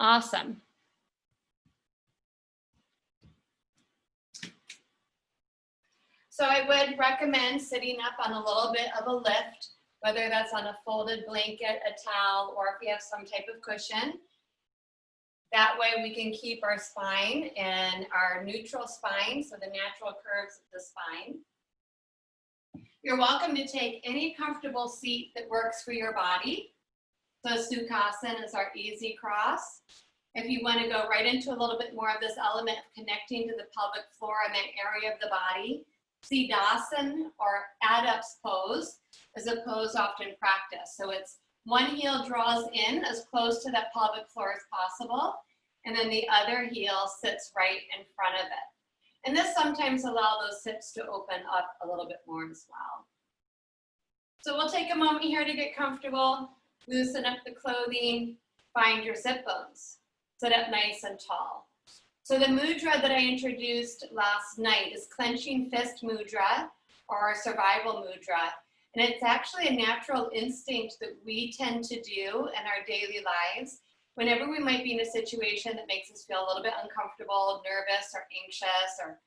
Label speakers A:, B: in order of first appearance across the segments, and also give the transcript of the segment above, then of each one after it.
A: Awesome. So I would recommend sitting up on a little bit of a lift, whether that's on a folded blanket, a towel, or if you have some type of cushion. That way we can keep our spine in our neutral spine, so the natural curves of the spine. You're welcome to take any comfortable seat that works for your body. So Sukhasana is our easy cross. If you want to go right into a little bit more of this element of connecting to the pelvic floor in that area of the body, Siddhasana or adducts pose is a pose often practiced. So it's one heel draws in as close to that pelvic floor as possible, and then the other heel sits right in front of it. And this sometimes allows those hips to open up a little bit more as well. So we'll take a moment here to get comfortable, loosen up the clothing, find your sit bones, sit up nice and tall. So the mudra that I introduced last night is clenching fist mudra or survival mudra. And it's actually a natural instinct that we tend to do in our daily lives whenever we might be in a situation that makes us feel a little bit uncomfortable, nervous, or anxious, or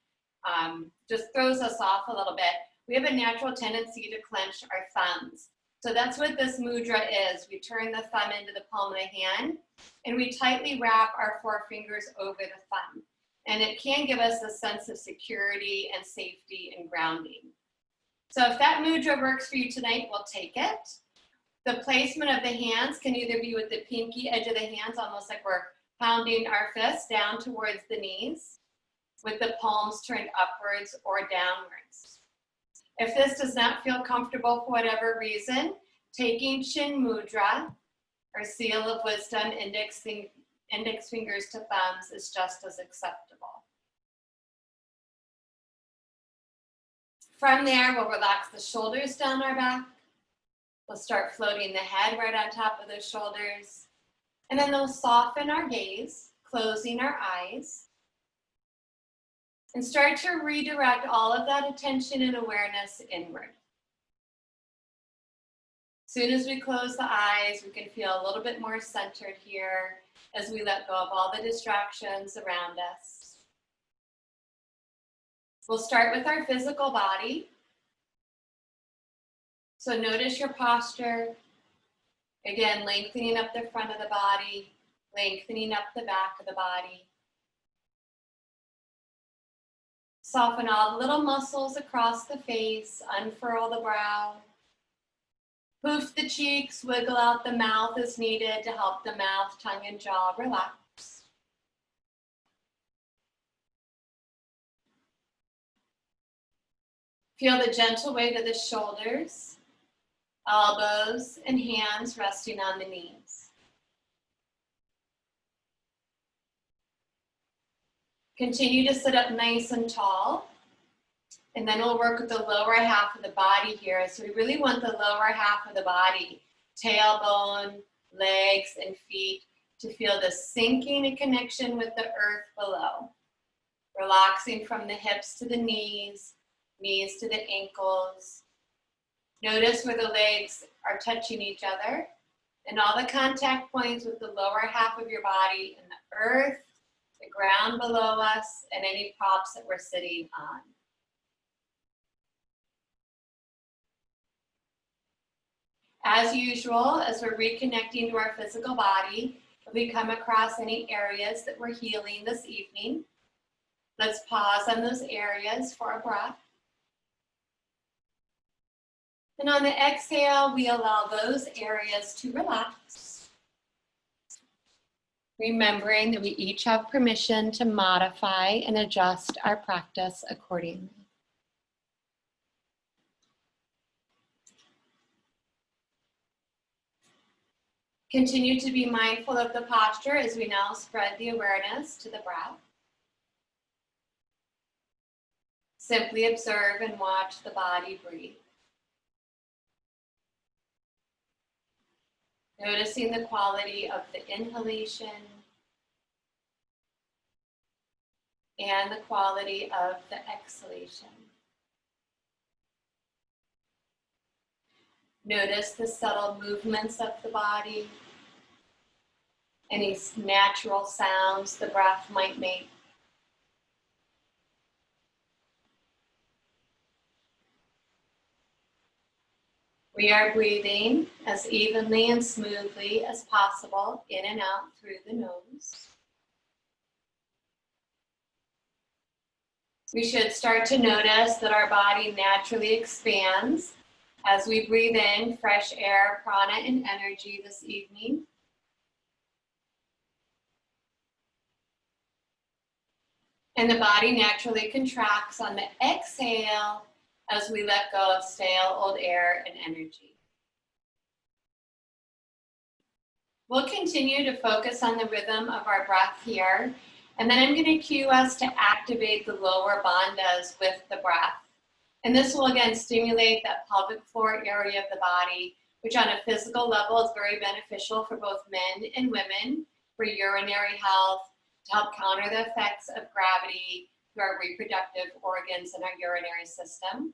A: just throws us off a little bit. We have a natural tendency to clench our thumbs. So that's what this mudra is. We turn the thumb into the palm of the hand, and we tightly wrap our four fingers over the thumb. And it can give us a sense of security and safety and grounding. So if that mudra works for you tonight, we'll take it. The placement of the hands can either be with the pinky edge of the hands, almost like we're pounding our fists down towards the knees, with the palms turned upwards or downwards. If this does not feel comfortable for whatever reason, taking chin mudra, or seal of wisdom, index fingers to thumbs, is just as acceptable. From there, we'll relax the shoulders down our back. We'll start floating the head right on top of those shoulders. And then we'll soften our gaze, closing our eyes. And start to redirect all of that attention and awareness inward. As soon as we close the eyes, we can feel a little bit more centered here as we let go of all the distractions around us. We'll start with our physical body. So notice your posture. Again, lengthening up the front of the body, lengthening up the back of the body. Soften all the little muscles across the face, unfurl the brow. Poof the cheeks, wiggle out the mouth as needed to help the mouth, tongue, and jaw relax. Feel the gentle weight of the shoulders, elbows, and hands resting on the knees. Continue to sit up nice and tall. And then we'll work with the lower half of the body here. So we really want the lower half of the body, tailbone, legs, and feet, to feel the sinking and connection with the earth below. Relaxing from the hips to the knees, knees to the ankles. Notice where the legs are touching each other and all the contact points with the lower half of your body and the earth, the ground below us, and any props that we're sitting on. As usual, as we're reconnecting to our physical body, if we come across any areas that we're healing this evening, let's pause on those areas for a breath. And on the exhale, we allow those areas to relax. Remembering that we each have permission to modify and adjust our practice accordingly. Continue to be mindful of the posture as we now spread the awareness to the breath. Simply observe and watch the body breathe. Noticing the quality of the inhalation and the quality of the exhalation. Notice the subtle movements of the body. any natural sounds the breath might make. We are breathing as evenly and smoothly as possible in and out through the nose. We should start to notice that our body naturally expands as we breathe in fresh air, prana, and energy this evening. And the body naturally contracts on the exhale as we let go of stale old air and energy. We'll continue to focus on the rhythm of our breath here, and then I'm going to cue us to activate the lower bandhas with the breath. And this will again stimulate that pelvic floor area of the body, which on a physical level is very beneficial for both men and women, for urinary health, to help counter the effects of gravity through our reproductive organs and our urinary system.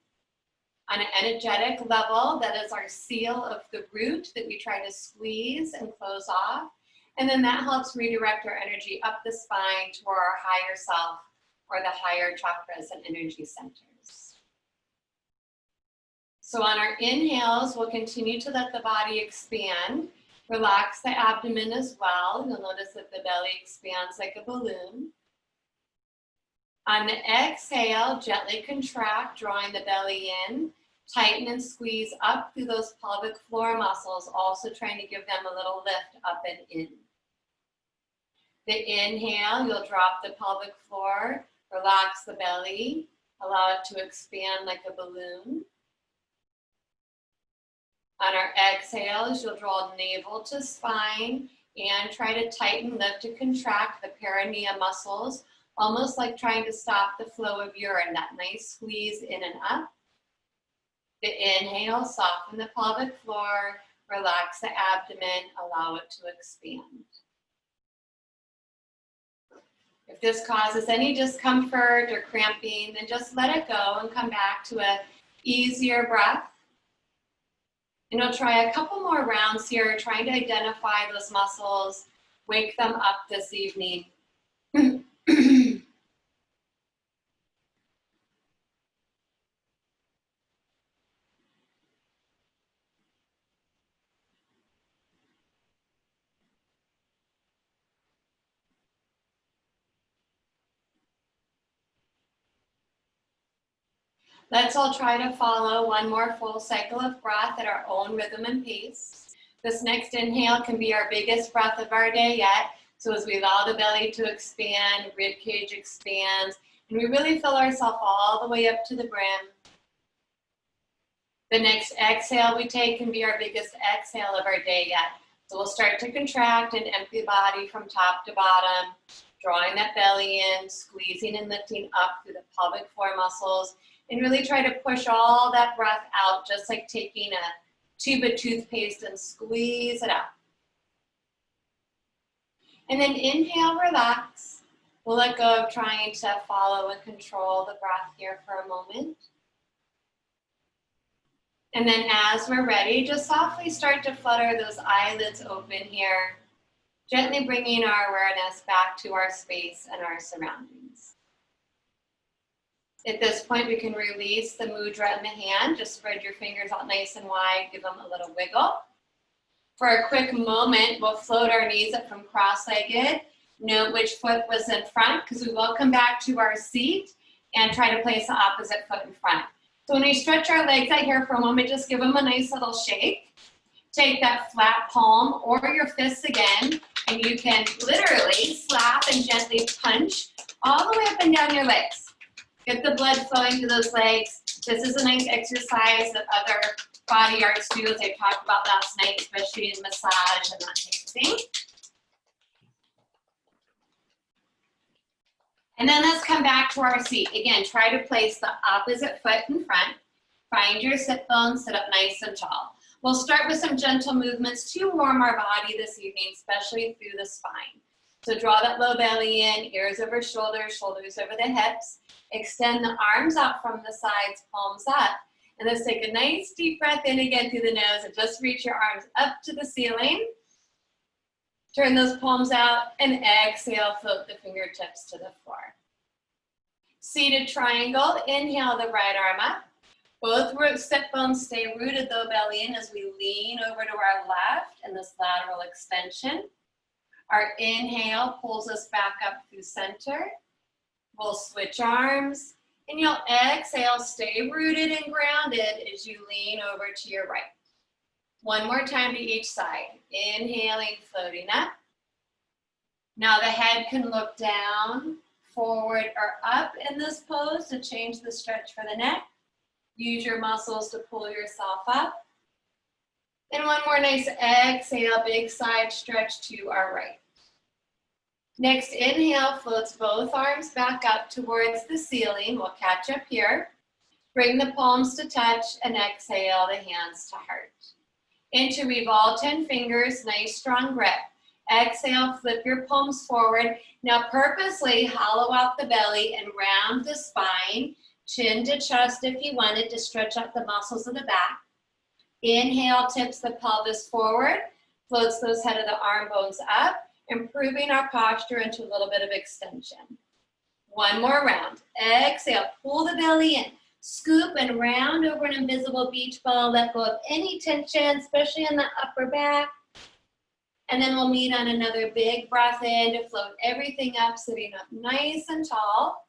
A: On an energetic level, that is our seal of the root that we try to squeeze and close off. And then that helps redirect our energy up the spine toward our higher self or the higher chakras and energy centers. So on our inhales, we'll continue to let the body expand. Relax the abdomen as well. You'll notice that the belly expands like a balloon. On the exhale, gently contract, drawing the belly in. Tighten and squeeze up through those pelvic floor muscles, also trying to give them a little lift up and in. The inhale, you'll drop the pelvic floor, relax the belly, allow it to expand like a balloon. On our exhales, you'll draw navel to spine and try to tighten, lift, and contract the perineum muscles, almost like trying to stop the flow of urine, that nice squeeze in and up. The inhale, soften the pelvic floor, relax the abdomen, allow it to expand. If this causes any discomfort or cramping, then just let it go and come back to an easier breath. And we'll try a couple more rounds here, trying to identify those muscles, wake them up this evening. Let's all try to follow one more full cycle of breath at our own rhythm and pace. This next inhale can be our biggest breath of our day yet. So as we allow the belly to expand, rib cage expands, and we really fill ourselves all the way up to the brim. The next exhale we take can be our biggest exhale of our day yet. So we'll start to contract and empty the body from top to bottom, drawing that belly in, squeezing and lifting up through the pelvic floor muscles, and really try to push all that breath out, just like taking a tube of toothpaste and squeeze it out. And then inhale, relax. We'll let go of trying to follow and control the breath here for a moment. And then as we're ready, just softly start to flutter those eyelids open here, gently bringing our awareness back to our space and our surroundings. At this point, we can release the mudra in the hand. Just spread your fingers out nice and wide, give them a little wiggle. For a quick moment, we'll float our knees up from cross-legged. Note which foot was in front, because we will come back to our seat and try to place the opposite foot in front. So when we stretch our legs out here for a moment, just give them a nice little shake. Take that flat palm or your fists again, and you can literally slap and gently punch all the way up and down your legs. Get the blood flowing to those legs. This is a nice exercise that other body arts do, as I talked about last night, especially in massage and that type of thing. And then let's come back to our seat. Again, try to place the opposite foot in front. Find your sit bones, sit up nice and tall. We'll start with some gentle movements to warm our body this evening, especially through the spine. So draw that low belly in, ears over shoulders, shoulders over the hips. Extend the arms out from the sides, palms up. And let's take a nice deep breath in again through the nose and just reach your arms up to the ceiling. Turn those palms out and exhale, float the fingertips to the floor. Seated triangle, inhale the right arm up. Both sit bones stay rooted though, belly in as we lean over to our left in this lateral extension. Our inhale pulls us back up through center. We'll switch arms and you'll exhale, stay rooted and grounded as you lean over to your right. One more time to each side. Inhaling, floating up. Now the head can look down, forward, or up in this pose to change the stretch for the neck. Use your muscles to pull yourself up. And one more nice exhale, big side stretch to our right. Next inhale floats both arms back up towards the ceiling. We'll catch up here. Bring the palms to touch and exhale the hands to heart. Interweave all 10 fingers, nice strong grip. Exhale, flip your palms forward. Now purposely hollow out the belly and round the spine. Chin to chest if you wanted to stretch up the muscles of the back. Inhale, tips the pelvis forward, floats those head of the arm bones up, improving our posture into a little bit of extension. One more round. Exhale, pull the belly in. Scoop and round over an invisible beach ball. Let go of any tension, especially in the upper back. And then we'll meet on another big breath in to float everything up, sitting up nice and tall.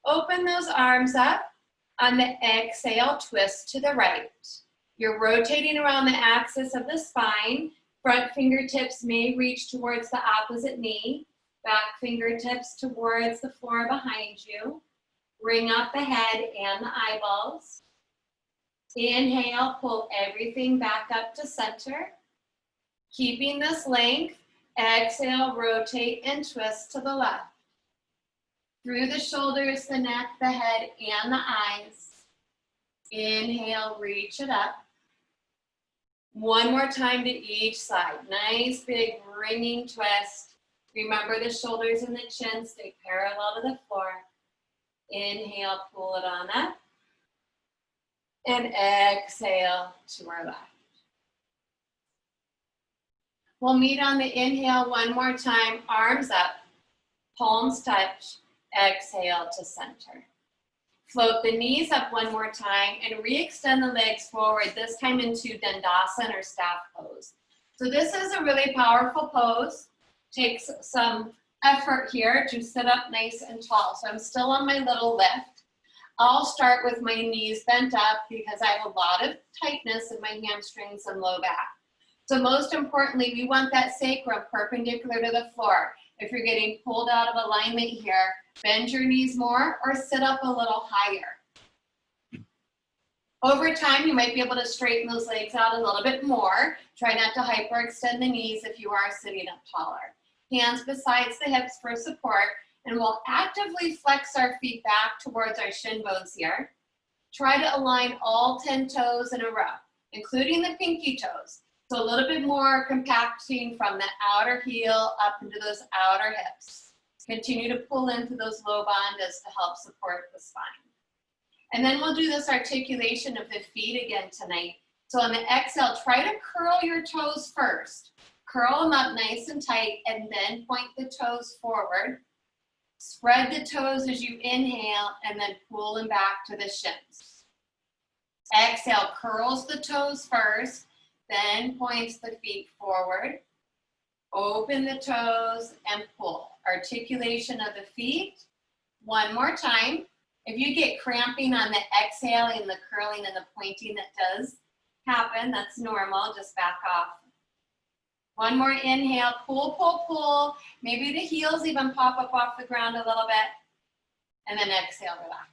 A: Open those arms up. On the exhale, twist to the right. You're rotating around the axis of the spine. Front fingertips may reach towards the opposite knee. Back fingertips towards the floor behind you. Bring up the head and the eyeballs. Inhale, pull everything back up to center. Keeping this length, exhale, rotate and twist to the left. Through the shoulders, the neck, the head, and the eyes. Inhale, reach it up. One more time to each side. Nice, big, ringing twist. Remember the shoulders and the chin stay parallel to the floor. Inhale, pull it on up. And exhale to our left. We'll meet on the inhale one more time. Arms up, palms touch. Exhale to center. Float the knees up one more time and re-extend the legs forward, this time into Dandasana or staff pose. So this is a really powerful pose. Takes some effort here to sit up nice and tall. So I'm still on my little lift. I'll start with my knees bent up because I have a lot of tightness in my hamstrings and low back. So most importantly, we want that sacrum perpendicular to the floor. If you're getting pulled out of alignment here, bend your knees more or sit up a little higher. Over time, you might be able to straighten those legs out a little bit more. Try not to hyperextend the knees if you are sitting up taller. Hands besides the hips for support, and we'll actively flex our feet back towards our shin bones here. Try to align all 10 toes in a row, including the pinky toes. So a little bit more compacting from the outer heel up into those outer hips. Continue to pull into those low bandhas to help support the spine. And then we'll do this articulation of the feet again tonight. So on the exhale, try to curl your toes first. Curl them up nice and tight and then point the toes forward. Spread the toes as you inhale and then pull them back to the shins. Exhale, curls the toes first, then points the feet forward. Open the toes and pull. Articulation of the feet. One more time. If you get cramping on the exhaling, the curling and the pointing, that does happen. That's normal. Just back off. One more inhale. Pull, pull, pull. Maybe the heels even pop up off the ground a little bit. And then exhale, relax.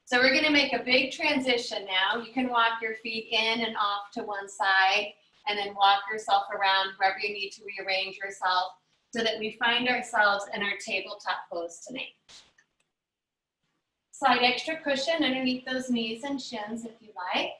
A: So we're going to make a big transition now. You can walk your feet in and off to one side and then walk yourself around wherever you need to rearrange yourself so that we find ourselves in our tabletop pose tonight. Slide extra cushion underneath those knees and shins if you like.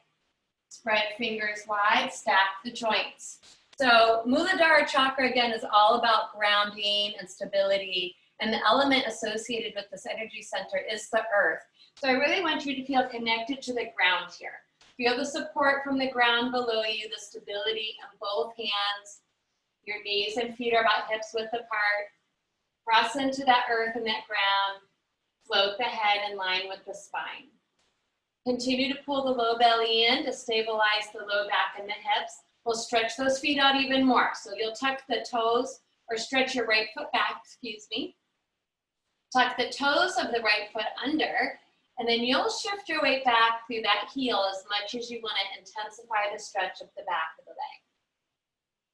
A: Spread fingers wide, stack the joints. So Muladhara chakra again is all about grounding and stability, and the element associated with this energy center is the earth. So I really want you to feel connected to the ground here. Feel the support from the ground below you, the stability on both hands. Your knees and feet are about hips width apart. Press into that earth and that ground. Float the head in line with the spine. Continue to pull the low belly in to stabilize the low back and the hips. We'll stretch those feet out even more. So you'll tuck the toes or stretch your right foot back, Tuck the toes of the right foot under, and then you'll shift your weight back through that heel as much as you want to intensify the stretch of the back of the leg.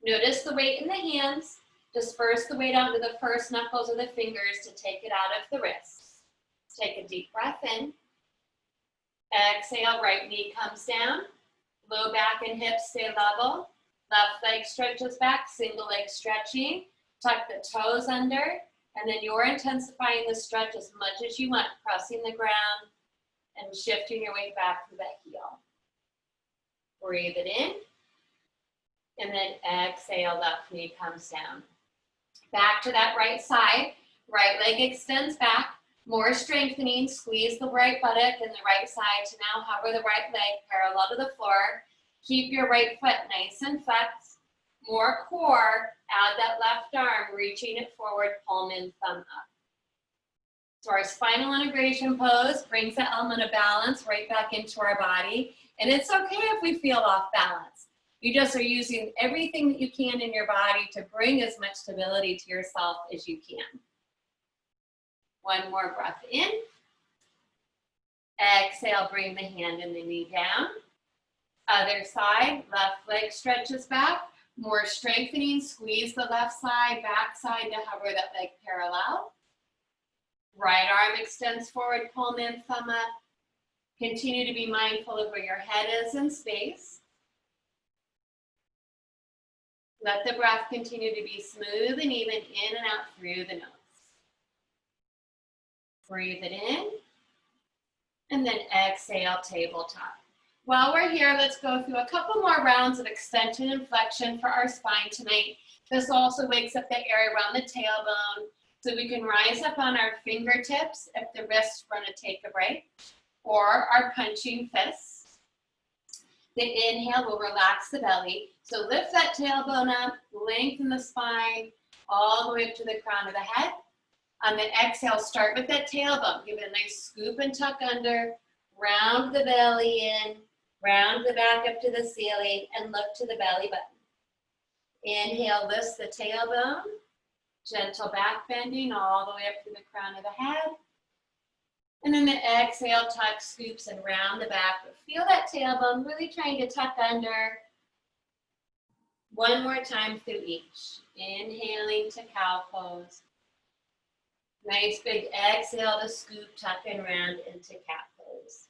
A: Notice the weight in the hands. Disperse the weight onto the first knuckles of the fingers to take it out of the wrists. Take a deep breath in. Exhale, right knee comes down. Low back and hips stay level. Left leg stretches back, single leg stretching. Tuck the toes under, and then you're intensifying the stretch as much as you want, pressing the ground and shifting your weight back through that heel. Breathe it in, and then exhale, left knee comes down. Back to that right side, right leg extends back, more strengthening, squeeze the right buttock and the right side to now hover the right leg parallel to the floor. Keep your right foot nice and flexed. More core, add that left arm, reaching it forward, palm in, thumb up. So our spinal integration pose brings the element of balance right back into our body. And it's okay if we feel off balance. You just are using everything that you can in your body to bring as much stability to yourself as you can. One more breath in. Exhale, bring the hand and the knee down. Other side, left leg stretches back. More strengthening, squeeze the left side, back side to hover that leg parallel. Right arm extends forward, palm in, thumb up. Continue to be mindful of where your head is in space. Let the breath continue to be smooth and even in and out through the nose. Breathe it in, and then exhale, tabletop. While we're here, let's go through a couple more rounds of extension and flexion for our spine tonight. This also wakes up the area around the tailbone, so we can rise up on our fingertips if the wrists want to take a break, or our punching fists. The inhale will relax the belly. So lift that tailbone up, lengthen the spine, all the way up to the crown of the head. On the exhale, start with that tailbone. Give it a nice scoop and tuck under, round the belly in, round the back up to the ceiling, and look to the belly button. Inhale, lifts the tailbone, gentle back bending all the way up to the crown of the head. And then the exhale, tuck, scoops, and round the back. But feel that tailbone, really trying to tuck under. One more time through each. Inhaling to cow pose. Nice big exhale to scoop, tuck, and round into cat pose.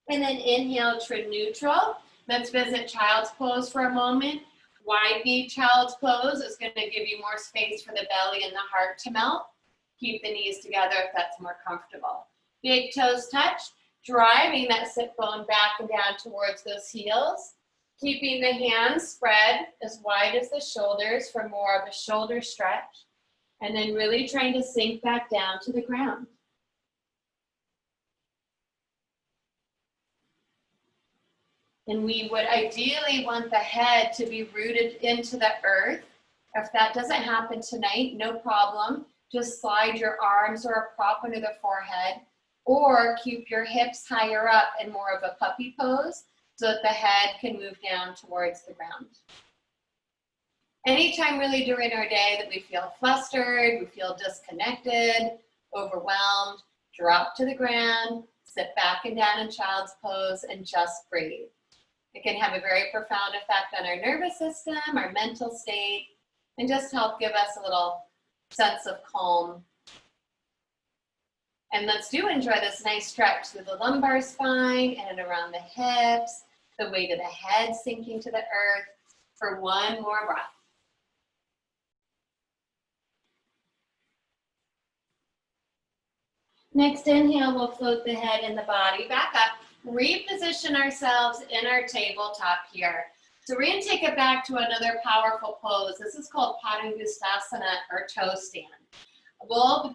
A: And then inhale to neutral. Let's visit child's pose for a moment. Wide knee child's pose is going to give you more space for the belly and the heart to melt. Keep the knees together if that's more comfortable. Big toes touch, driving that sit bone back and down towards those heels. Keeping the hands spread as wide as the shoulders for more of a shoulder stretch. And then really trying to sink back down to the ground. And we would ideally want the head to be rooted into the earth. If that doesn't happen tonight, no problem. Just slide your arms or a prop under the forehead, or keep your hips higher up in more of a puppy pose so that the head can move down towards the ground. Anytime really during our day that we feel flustered, we feel disconnected, overwhelmed, drop to the ground, sit back and down in child's pose, and just breathe. It can have a very profound effect on our nervous system, our mental state, and just help give us a little sense of calm. And let's enjoy this nice stretch through the lumbar spine and around the hips, the weight of the head sinking to the earth for one more breath. Next inhale, we'll float the head and the body back up. Reposition ourselves in our tabletop here. So we're going to take it back to another powerful pose. This is called Padangusthasana, or toe stand. I'll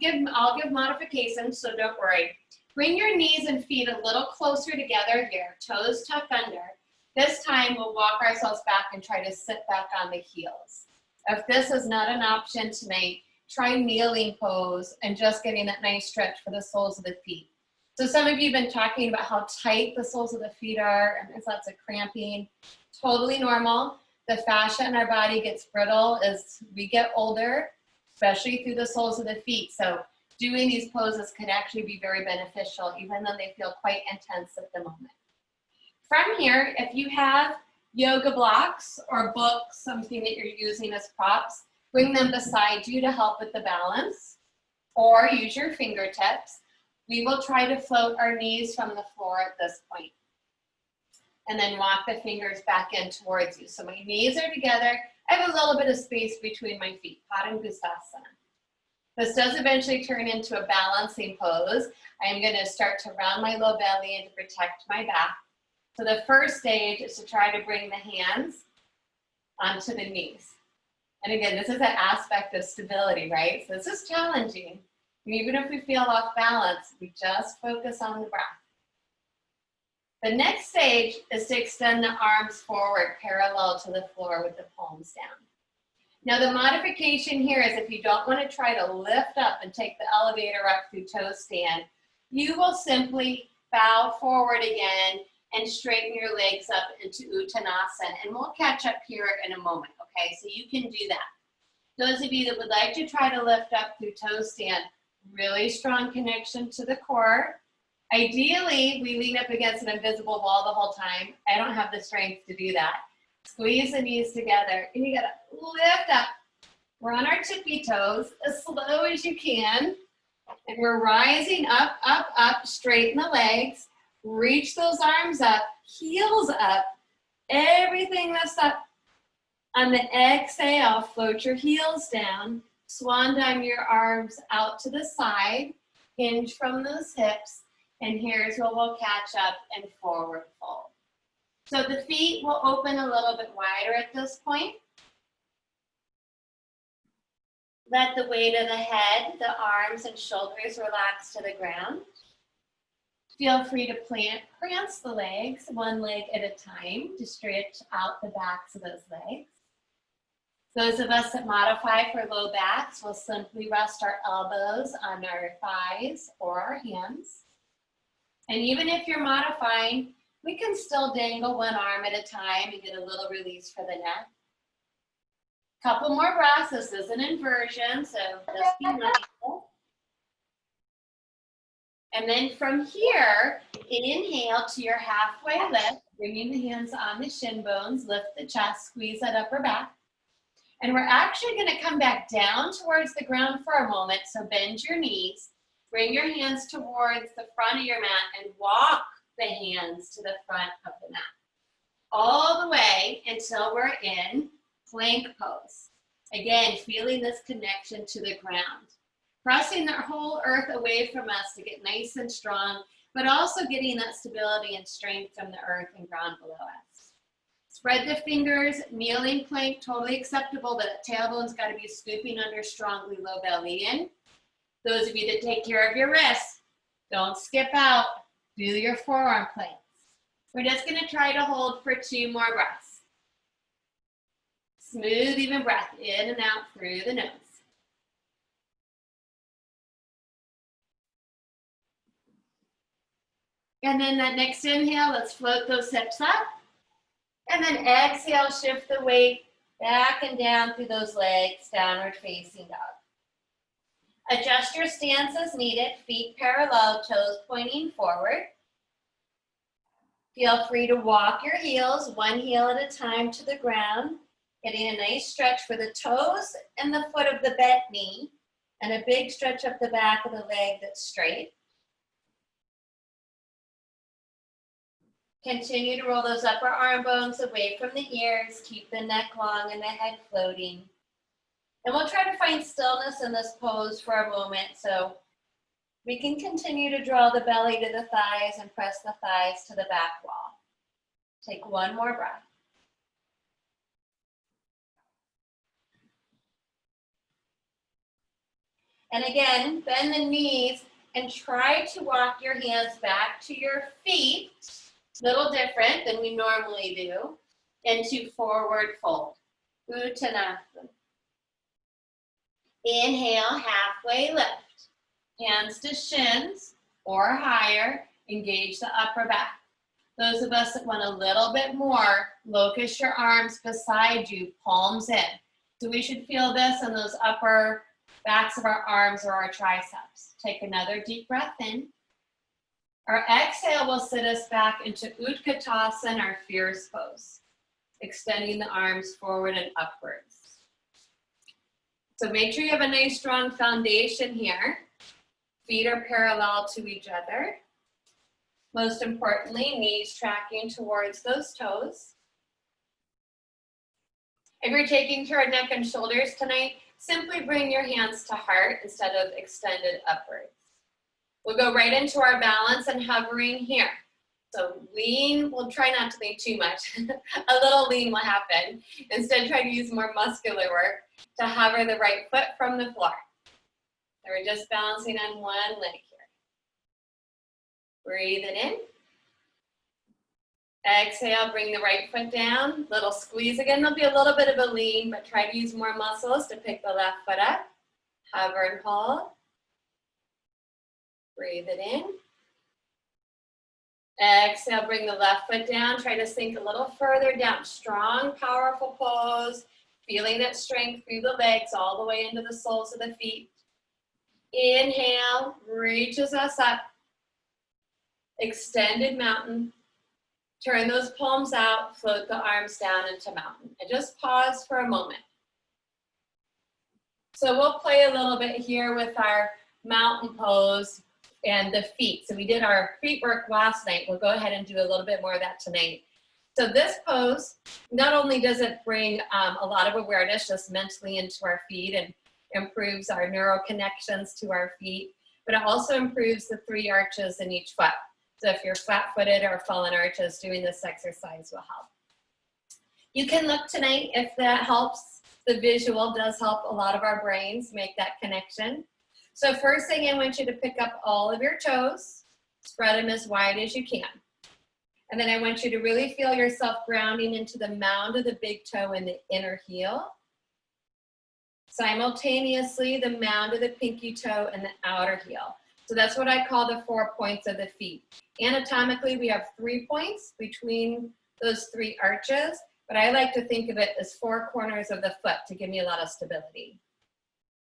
A: give modifications, so don't worry. Bring your knees and feet a little closer together here. Toes tuck under. This time we'll walk ourselves back and try to sit back on the heels. If this is not an option tonight, try kneeling pose and just getting that nice stretch for the soles of the feet. So some of you have been talking about how tight the soles of the feet are and there's lots of cramping. Totally normal. The fascia in our body gets brittle as we get older, especially through the soles of the feet. So doing these poses can actually be very beneficial, even though they feel quite intense at the moment. From here, if you have yoga blocks or books, something that you're using as props, bring them beside you to help with the balance, or use your fingertips. We will try to float our knees from the floor at this point, and then walk the fingers back in towards you. So my knees are together. I have a little bit of space between my feet, Padangusthasana. This does eventually turn into a balancing pose. I am gonna start to round my low belly and to protect my back. So the first stage is to try to bring the hands onto the knees. And again, this is an aspect of stability, right? So this is challenging. And even if we feel off balance, we just focus on the breath. The next stage is to extend the arms forward parallel to the floor with the palms down. Now the modification here is if you don't want to try to lift up and take the elevator up through toe stand, you will simply bow forward again and straighten your legs up into Uttanasana. And we'll catch up here in a moment, okay? So you can do that. Those of you that would like to try to lift up through toe stand, really strong connection to the core. Ideally, we lean up against an invisible wall the whole time. I don't have the strength to do that. Squeeze the knees together, and you gotta lift up. We're on our tippy toes, as slow as you can. And we're rising up, up, up, straighten the legs. Reach those arms up, heels up, everything lifts up. On the exhale, float your heels down, swan dive your arms out to the side, hinge from those hips, and here's where we'll catch up and forward fold. So the feet will open a little bit wider at this point. Let the weight of the head, the arms and shoulders relax to the ground. Feel free to prance the legs, one leg at a time, to stretch out the backs of those legs. Those of us that modify for low backs will simply rest our elbows on our thighs or our hands. And even if you're modifying, we can still dangle one arm at a time and get a little release for the neck. Couple more breaths. This is an inversion, so just be mindful. And then from here, inhale to your halfway lift, bringing the hands on the shin bones, lift the chest, squeeze that upper back. And we're actually gonna come back down towards the ground for a moment, so bend your knees, bring your hands towards the front of your mat and walk the hands to the front of the mat. All the way until we're in plank pose. Again, feeling this connection to the ground. Pressing the whole earth away from us to get nice and strong, but also getting that stability and strength from the earth and ground below us. Spread the fingers, kneeling plank, totally acceptable, but tailbone's gotta be scooping under strongly, low belly in. Those of you that take care of your wrists, don't skip out, do your forearm planks. We're just gonna try to hold for 2 more breaths. Smooth, even breath in and out through the nose. And then that next inhale, let's float those hips up. And then exhale, shift the weight back and down through those legs, downward facing dog. Adjust your stance as needed, feet parallel, toes pointing forward. Feel free to walk your heels, one heel at a time to the ground, getting a nice stretch for the toes and the foot of the bent knee, and a big stretch up the back of the leg that's straight. Continue to roll those upper arm bones away from the ears. Keep the neck long and the head floating. And we'll try to find stillness in this pose for a moment so we can continue to draw the belly to the thighs and press the thighs to the back wall. Take one more breath. And again, bend the knees and try to walk your hands back to your feet Little different than we normally do, into forward fold. Uttanasana. Inhale, halfway lift. Hands to shins or higher, engage the upper back. Those of us that want a little bit more, locust your arms beside you, palms in. So we should feel this on those upper backs of our arms or our triceps. Take another deep breath in. Our exhale will sit us back into Utkatasana, our fierce pose, extending the arms forward and upwards. So make sure you have a nice strong foundation here. Feet are parallel to each other. Most importantly, knees tracking towards those toes. If you're taking care of neck and shoulders tonight, simply bring your hands to heart instead of extended upwards. We'll go right into our balance and hovering here. So lean, we'll try not to lean too much. A little lean will happen. Instead, try to use more muscular work to hover the right foot from the floor. So we're just balancing on one leg here. Breathe it in. Exhale, bring the right foot down. Little squeeze again. There'll be a little bit of a lean, but try to use more muscles to pick the left foot up. Hover and hold. Breathe it in. Exhale, bring the left foot down. Try to sink a little further down. Strong, powerful pose. Feeling that strength through the legs all the way into the soles of the feet. Inhale, reaches us up. Extended mountain. Turn those palms out, float the arms down into mountain. And just pause for a moment. So we'll play a little bit here with our mountain pose and the feet. So we did our feet work last night. We'll go ahead and do a little bit more of that tonight. So this pose, not only does it bring a lot of awareness just mentally into our feet and improves our neural connections to our feet, but it also improves the 3 arches in each foot. So if you're flat-footed or fallen arches, doing this exercise will help. You can look tonight if that helps. The visual does help a lot of our brains make that connection. So first thing, I want you to pick up all of your toes, spread them as wide as you can. And then I want you to really feel yourself grounding into the mound of the big toe and the inner heel. Simultaneously, the mound of the pinky toe and the outer heel. So that's what I call the 4 points of the feet. Anatomically, we have 3 points between those 3 arches, but I like to think of it as 4 corners of the foot to give me a lot of stability.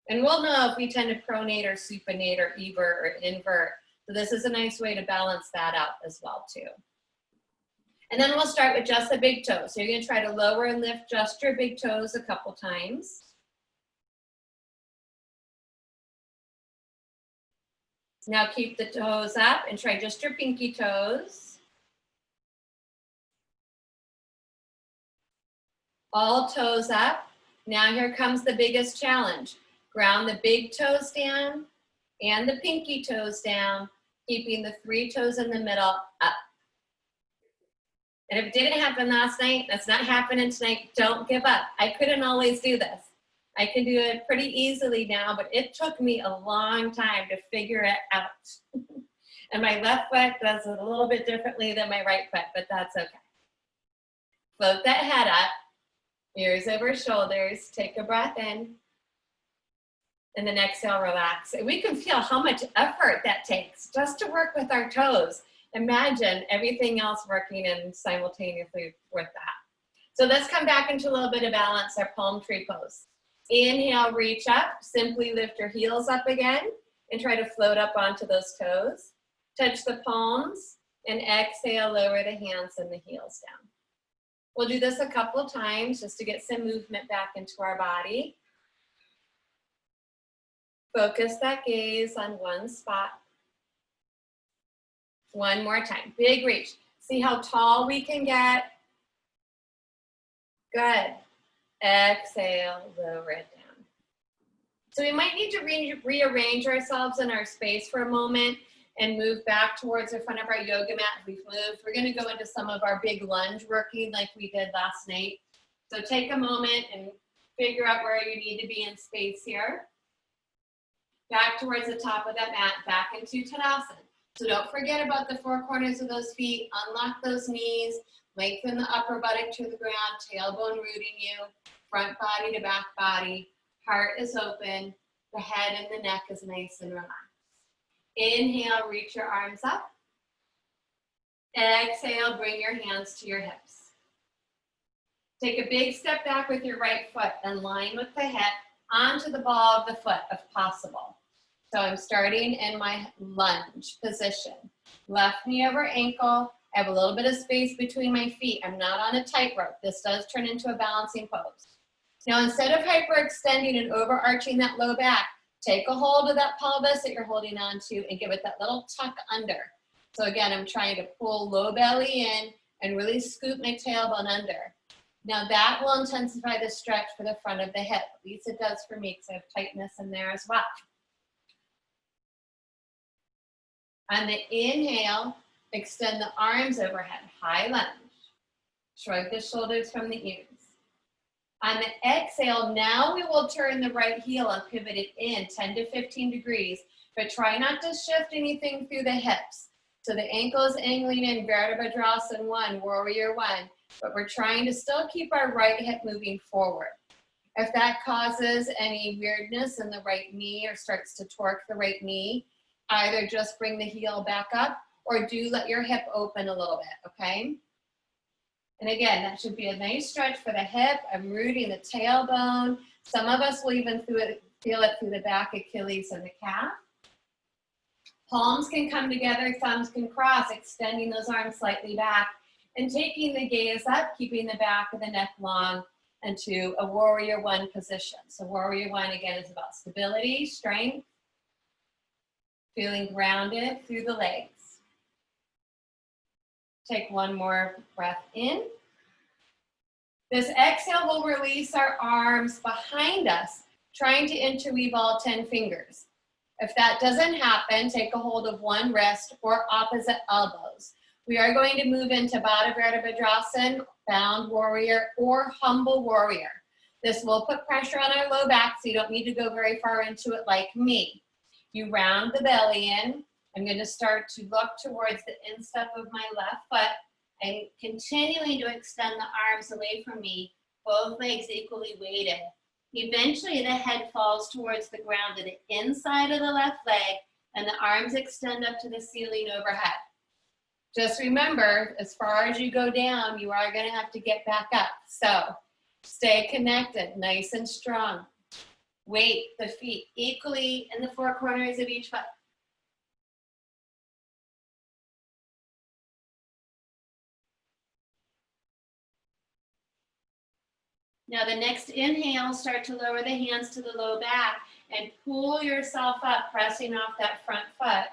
A: And we'll know if we tend to pronate or supinate or evert or invert. So this is a nice way to balance that out as well too. And then we'll start with just the big toe. So you're gonna try to lower and lift just your big toes a couple times. Now keep the toes up and try just your pinky toes. All toes up. Now here comes the biggest challenge. Ground the big toes down and the pinky toes down, keeping the 3 toes in the middle up. And if it didn't happen last night, that's not happening tonight, don't give up. I couldn't always do this. I can do it pretty easily now, but it took me a long time to figure it out. And my left foot does it a little bit differently than my right foot, but that's okay. Float that head up, ears over shoulders, take a breath in, and then exhale, relax. And we can feel how much effort that takes just to work with our toes. Imagine everything else working in simultaneously with that. So let's come back into a little bit of balance, our palm tree pose. Inhale, reach up, simply lift your heels up again and try to float up onto those toes. Touch the palms and exhale, lower the hands and the heels down. We'll do this a couple of times just to get some movement back into our body. Focus that gaze on one spot. One more time, big reach. See how tall we can get? Good. Exhale, lower it down. So we might need to rearrange ourselves in our space for a moment and move back towards the front of our yoga mat. We've moved. We're going to go into some of our big lunge working like we did last night. So take a moment and figure out where you need to be in space here. Back towards the top of that mat, back into Tadasana. So don't forget about the four corners of those feet. Unlock those knees. Lengthen the upper buttock to the ground. Tailbone rooting you. Front body to back body. Heart is open. The head and the neck is nice and relaxed. Inhale, reach your arms up. Exhale, bring your hands to your hips. Take a big step back with your right foot and line with the hip onto the ball of the foot if possible. So I'm starting in my lunge position. Left knee over ankle. I have a little bit of space between my feet. I'm not on a tightrope. This does turn into a balancing pose. Now instead of hyperextending and overarching that low back, take a hold of that pelvis that you're holding on to and give it that little tuck under. So again, I'm trying to pull low belly in and really scoop my tailbone under. Now that will intensify the stretch for the front of the hip. At least it does for me because I have tightness in there as well. On the inhale, extend the arms overhead, high lunge. Shrug the shoulders from the ears. On the exhale, now we will turn the right heel and pivot it in 10 to 15 degrees, but try not to shift anything through the hips. So the ankle is angling in, Virabhadrasana 1, Warrior 1, but we're trying to still keep our right hip moving forward. If that causes any weirdness in the right knee or starts to torque the right knee, either just bring the heel back up or do let your hip open a little bit, okay? And again, that should be a nice stretch for the hip. I'm rooting the tailbone. Some of us will even feel it through the back Achilles and the calf. Palms can come together, thumbs can cross, extending those arms slightly back and taking the gaze up, keeping the back of the neck long into a Warrior 1 position. So Warrior 1 again is about stability, strength, feeling grounded through the legs. Take one more breath in. This exhale will release our arms behind us, trying to interweave all 10 fingers. If that doesn't happen, take a hold of one wrist or opposite elbows. We are going to move into Baddha Virabhadrasana, Bound Warrior, or Humble Warrior. This will put pressure on our low back, so you don't need to go very far into it like me. You round the belly in. I'm going to start to look towards the instep of my left foot and continuing to extend the arms away from me, both legs equally weighted. Eventually the head falls towards the ground to the inside of the left leg and the arms extend up to the ceiling overhead. Just remember, as far as you go down, you are going to have to get back up. So stay connected, nice and strong. Weight the feet equally in the four corners of each foot. Now the next inhale, start to lower the hands to the low back and pull yourself up, pressing off that front foot.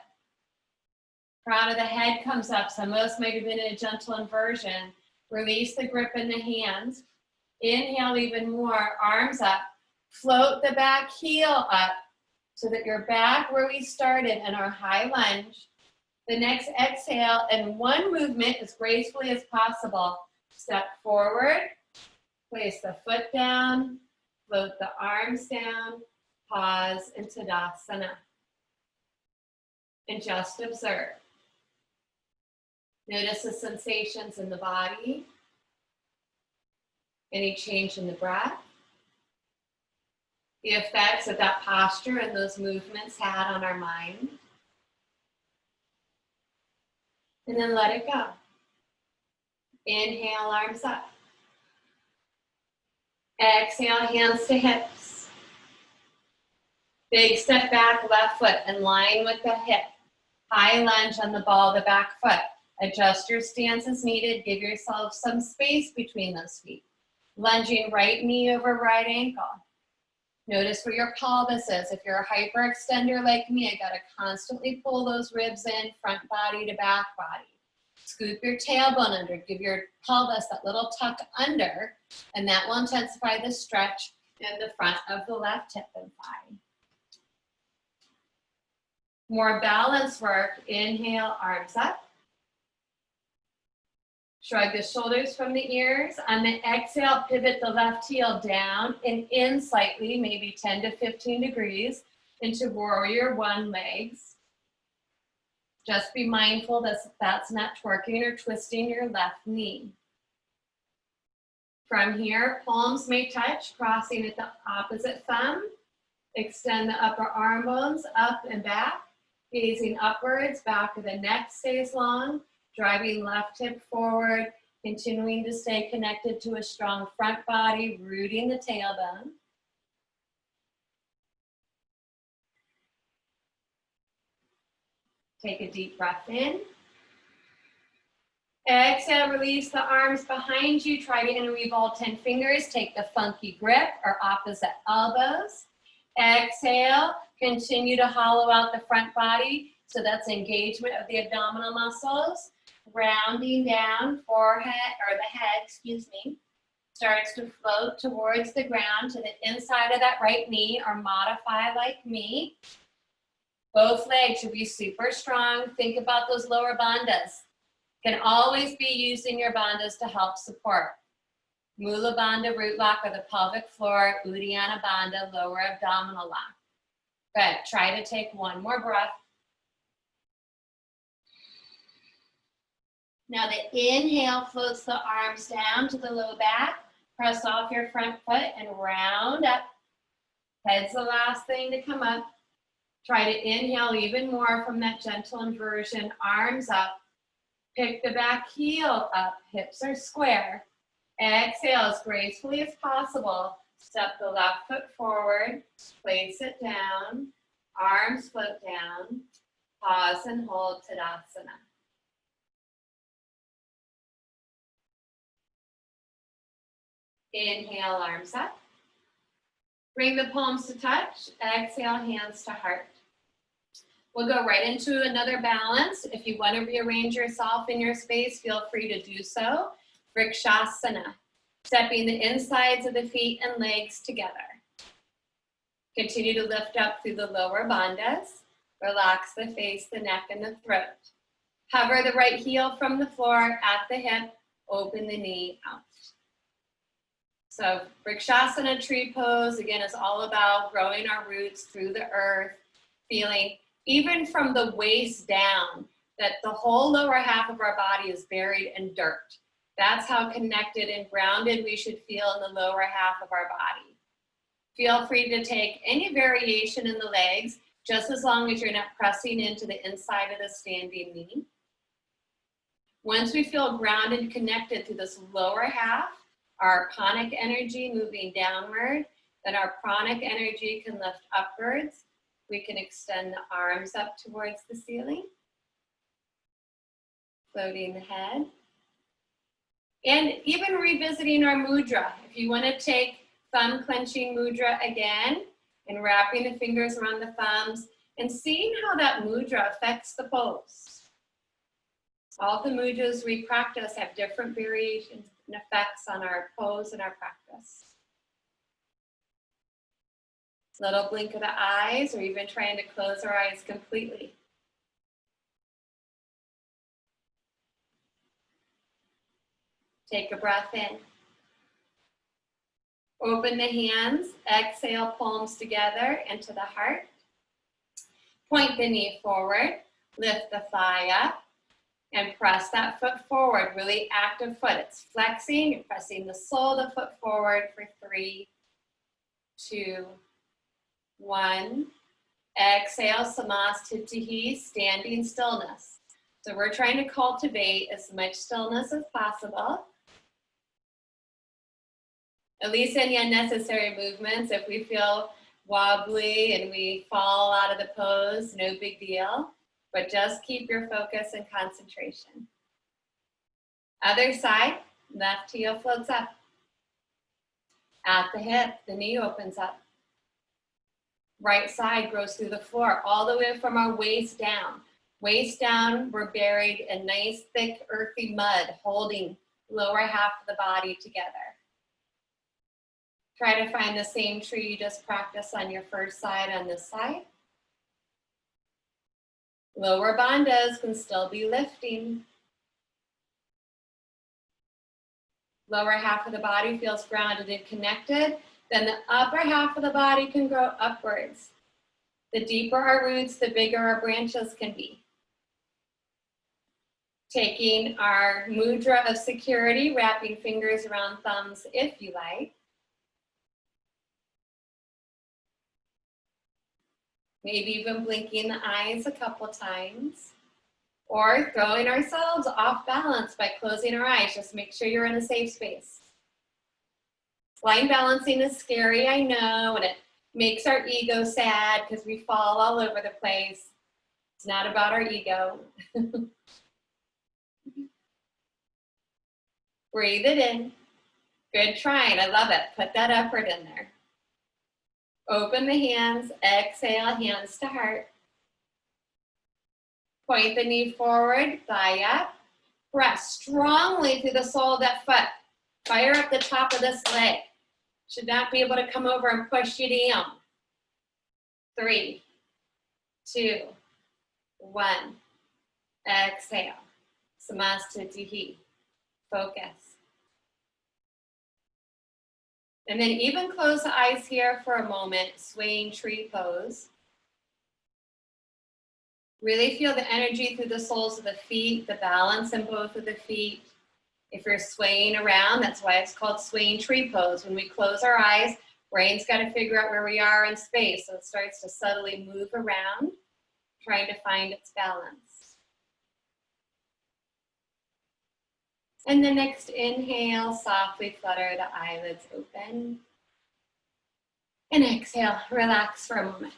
A: Crown of the head comes up. Some of us might have been in a gentle inversion. Release the grip in the hands. Inhale even more, arms up. Float the back heel up so that you're back where we started in our high lunge. The next exhale, and one movement as gracefully as possible. Step forward, place the foot down, float the arms down, pause in Tadasana. And just observe. Notice the sensations in the body, any change in the breath, the effects that that posture and those movements had on our mind. And then let it go. Inhale, arms up. Exhale, hands to hips. Big step back, left foot in line with the hip. High lunge on the ball of the back foot. Adjust your stance as needed. Give yourself some space between those feet. Lunging right knee over right ankle. Notice where your pelvis is. If you're a hyperextender like me, I gotta constantly pull those ribs in, front body to back body. Scoop your tailbone under. Give your pelvis that little tuck under, and that will intensify the stretch in the front of the left hip and thigh. More balance work. Inhale, arms up. Shrug the shoulders from the ears. On the exhale, pivot the left heel down and in slightly, maybe 10 to 15 degrees into Warrior 1 legs. Just be mindful that that's not twerking or twisting your left knee. From here, palms may touch, crossing at the opposite thumb. Extend the upper arm bones up and back, gazing upwards, back of the neck stays long, driving left hip forward, continuing to stay connected to a strong front body, rooting the tailbone. Take a deep breath in. Exhale, release the arms behind you. Try to interweave all 10 fingers. Take the funky grip or opposite elbows. Exhale, continue to hollow out the front body. So that's engagement of the abdominal muscles. Rounding down, forehead, or the head, excuse me, starts to float towards the ground to the inside of that right knee, or modify like me. Both legs should be super strong. Think about those lower bandhas. Can always be using your bandhas to help support. Mula Bandha, root lock, or the pelvic floor, Uddiyana Bandha, lower abdominal lock. Good, try to take one more breath. Now the inhale floats the arms down to the low back. Press off your front foot and round up. Head's the last thing to come up. Try to inhale even more from that gentle inversion, arms up. Pick the back heel up, hips are square. Exhale as gracefully as possible. Step the left foot forward, place it down, arms float down, pause and hold Tadasana. Inhale, arms up. Bring the palms to touch. Exhale, hands to heart. We'll go right into another balance. If you want to rearrange yourself in your space, feel free to do so. Vrikshasana, stepping the insides of the feet and legs together. Continue to lift up through the lower bandhas. Relax the face, the neck, and the throat. Hover the right heel from the floor at the hip. Open the knee out. So Vrikshasana, tree pose, again, is all about growing our roots through the earth, feeling even from the waist down that the whole lower half of our body is buried in dirt. That's how connected and grounded we should feel in the lower half of our body. Feel free to take any variation in the legs, just as long as you're not pressing into the inside of the standing knee. Once we feel grounded and connected to this lower half, our ponic energy moving downward, then our pranic energy can lift upwards. We can extend the arms up towards the ceiling, floating the head. And even revisiting our mudra. If you want to take thumb clenching mudra again and wrapping the fingers around the thumbs and seeing how that mudra affects the pose. All the mudras we practice have different variations and effects on our pose and our practice. Little blink of the eyes, or even trying to close our eyes completely. Take a breath in. Open the hands, exhale, palms together into the heart. Point the knee forward, lift the thigh up, and press that foot forward, really active foot. It's flexing, you're pressing the sole of the foot forward for 3, 2, 1. Exhale, Samastitihi, standing stillness. So we're trying to cultivate as much stillness as possible. At least any unnecessary movements. If we feel wobbly and we fall out of the pose, no big deal. But just keep your focus and concentration. Other side, left heel floats up. At the hip, the knee opens up. Right side grows through the floor, all the way from our waist down. Waist down, we're buried in nice, thick, earthy mud, holding lower half of the body together. Try to find the same tree you just practiced on your first side on this side. Lower bandhas can still be lifting. Lower half of the body feels grounded and connected. Then the upper half of the body can grow upwards. The deeper our roots, the bigger our branches can be. Taking our mudra of security, wrapping fingers around thumbs if you like. Maybe even blinking the eyes a couple times. Or throwing ourselves off balance by closing our eyes. Just make sure you're in a safe space. Line balancing is scary, I know, and it makes our ego sad because we fall all over the place. It's not about our ego. Breathe it in. Good trying, I love it. Put that effort in there. Open the hands, exhale, hands to heart. Point the knee forward, thigh up. Press strongly through the sole of that foot. Fire up the top of this leg. Should not be able to come over and push you down. 3, 2, 1. Exhale. Samastitihi. Focus. And then even close the eyes here for a moment, swaying tree pose. Really feel the energy through the soles of the feet, the balance in both of the feet. If you're swaying around, that's why it's called swaying tree pose. When we close our eyes, brain's got to figure out where we are in space. So it starts to subtly move around, trying to find its balance. And the next inhale, softly flutter the eyelids open. And exhale, relax for a moment.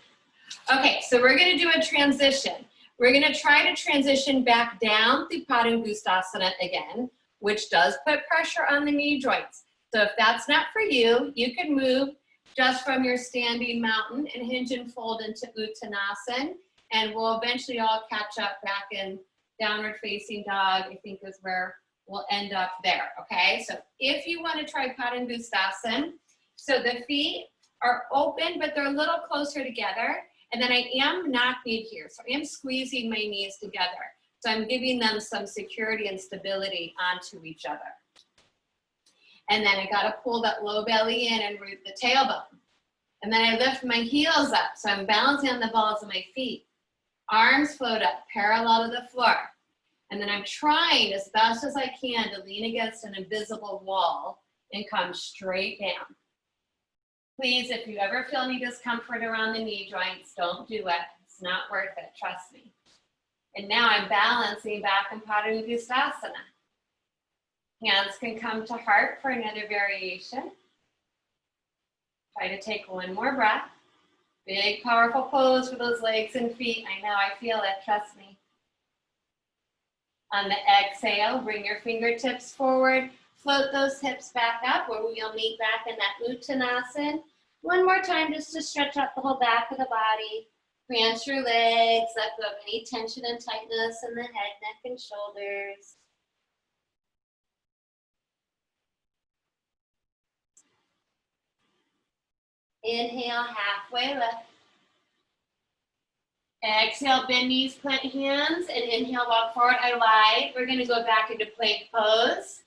A: Okay, so we're gonna do a transition. We're gonna try to transition back down through Padangusthasana again, which does put pressure on the knee joints. So if that's not for you, you can move just from your standing mountain and hinge and fold into Uttanasana, and we'll eventually all catch up back in downward facing dog, I think is where we'll end up there, okay? So if you wanna try Padangusthasana, so the feet are open, but they're a little closer together. And then I am knock-kneed here. So I am squeezing my knees together. So I'm giving them some security and stability onto each other. And then I gotta pull that low belly in and root the tailbone. And then I lift my heels up. So I'm balancing on the balls of my feet. Arms float up, parallel to the floor. And then I'm trying as best as I can to lean against an invisible wall and come straight down. Please, if you ever feel any discomfort around the knee joints, don't do it. It's not worth it, trust me. And now I'm balancing back in Padangusthasana. Hands can come to heart for another variation. Try to take one more breath. Big, powerful pose for those legs and feet. I know, I feel it, trust me. On the exhale, bring your fingertips forward. Float those hips back up where we'll meet back in that Uttanasana. One more time just to stretch out the whole back of the body. Prance your legs, let go of any tension and tightness in the head, neck, and shoulders. Inhale, halfway lift. Exhale, bend knees, plant hands, and inhale, walk forward. I lied. We're gonna go back into plank pose.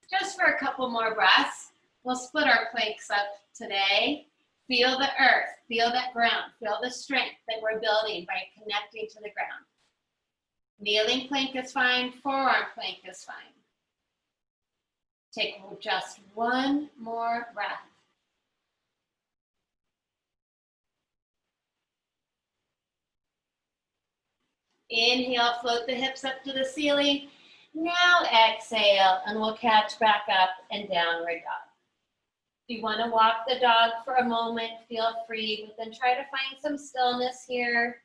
A: Just for a couple more breaths. We'll split our planks up today. Feel the earth, feel that ground, feel the strength that we're building by connecting to the ground. Kneeling plank is fine, forearm plank is fine. Take just one more breath. Inhale, float the hips up to the ceiling. Now exhale, and we'll catch back up and downward dog. If you want to walk the dog for a moment, feel free, but then try to find some stillness here.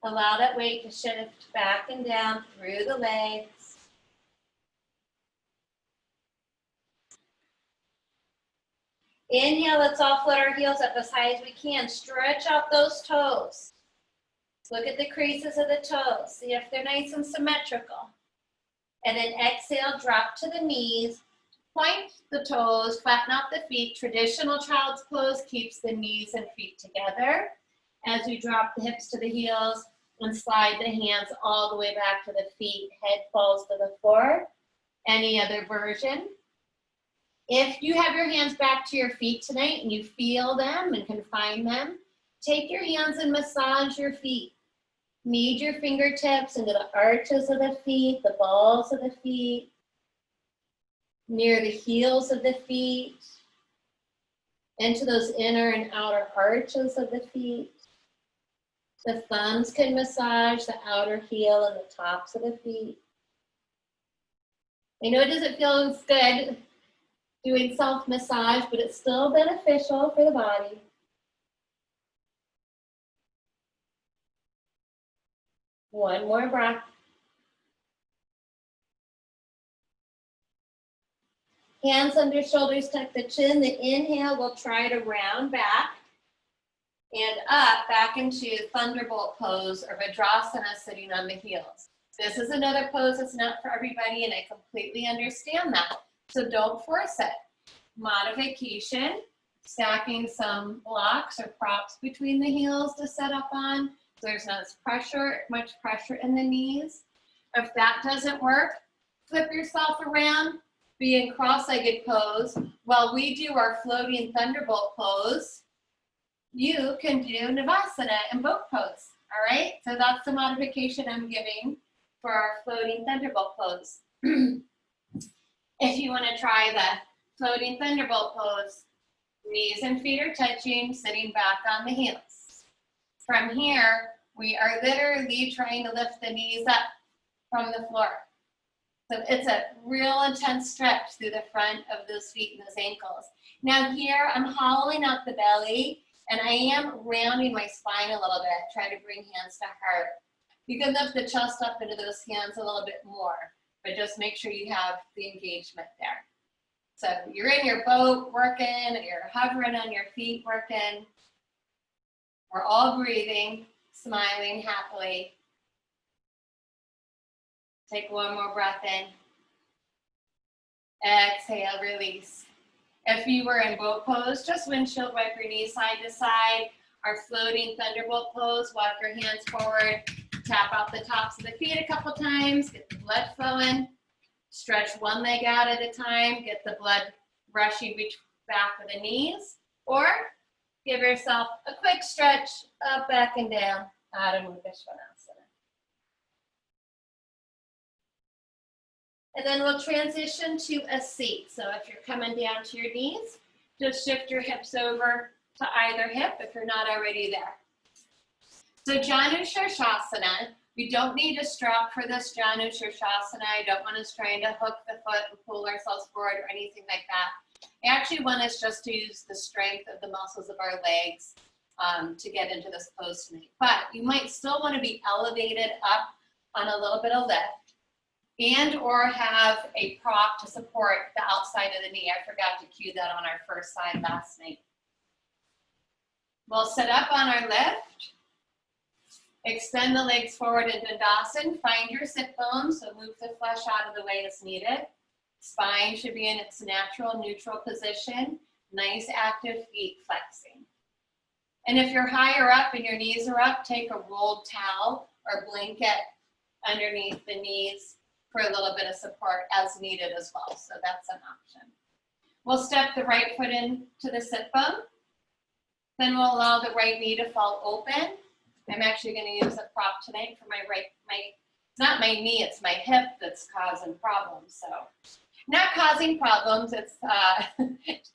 A: Allow that weight to shift back and down through the legs. Inhale, let's all float our heels up as high as we can. Stretch out those toes. Look at the creases of the toes. See if they're nice and symmetrical. And then exhale, drop to the knees. Point the toes, flatten out the feet. Traditional child's pose keeps the knees and feet together. As you drop the hips to the heels and slide the hands all the way back to the feet, head falls to the floor. Any other version? If you have your hands back to your feet tonight and you feel them and can find them, Take your hands and massage your feet. Knead your fingertips into the arches of the feet, the balls of the feet, near the heels of the feet, into those inner and outer arches of the feet. The thumbs can massage the outer heel and the tops of the feet. I know it doesn't feel as good doing self-massage, but it's still beneficial for the body. One more breath. Hands under shoulders, tuck the chin. The inhale, we'll try to round back and up, back into thunderbolt pose or Vajrasana, sitting on the heels. This is another pose that's not for everybody, and I completely understand that. So don't force it. Modification, stacking some blocks or props between the heels to set up on, so there's not much pressure in the knees. If that doesn't work, flip yourself around, be in cross-legged pose. While we do our floating thunderbolt pose, you can do Navasana and boat pose, all right? So that's the modification I'm giving for our floating thunderbolt pose. If you want to try the floating thunderbolt pose, knees and feet are touching, sitting back on the heels. From here, we are literally trying to lift the knees up from the floor. So it's a real intense stretch through the front of those feet and those ankles. Now here, I'm hollowing out the belly, and I am rounding my spine a little bit, trying to bring hands to heart. You can lift the chest up into those hands a little bit more, but just make sure you have the engagement there. So you're in your boat working, you're hovering on your feet working. We're all breathing, smiling happily. Take one more breath in. Exhale, release. If you were in boat pose, just windshield wipe your knees side to side. Our floating thunderbolt pose, walk your hands forward, tap out the tops of the feet a couple times, get the blood flowing. Stretch one leg out at a time, get the blood rushing back of the knees, or give yourself a quick stretch up, back, and down, Adho Mukha Svanasana. And then we'll transition to a seat. So if you're coming down to your knees, just shift your hips over to either hip if you're not already there. So Janu Shirshasana, we don't need a strap for this Janu Shirshasana. I don't want us trying to hook the foot and pull ourselves forward or anything like that. I actually want us just to use the strength of the muscles of our legs to get into this pose tonight. But you might still want to be elevated up on a little bit of lift and or have a prop to support the outside of the knee. I forgot to cue that on our first side last night. We'll sit up on our lift. Extend the legs forward in Dandasana. Find your sit bones, so move the flesh out of the way as needed. Spine should be in its natural neutral position. Nice active feet flexing. And if you're higher up and your knees are up, take a rolled towel or blanket underneath the knees for a little bit of support as needed as well. So that's an option. We'll step the right foot into the sit bone. Then we'll allow the right knee to fall open. I'm actually going to use a prop tonight for it's not my knee, it's my hip that's causing problems. So not causing problems, it's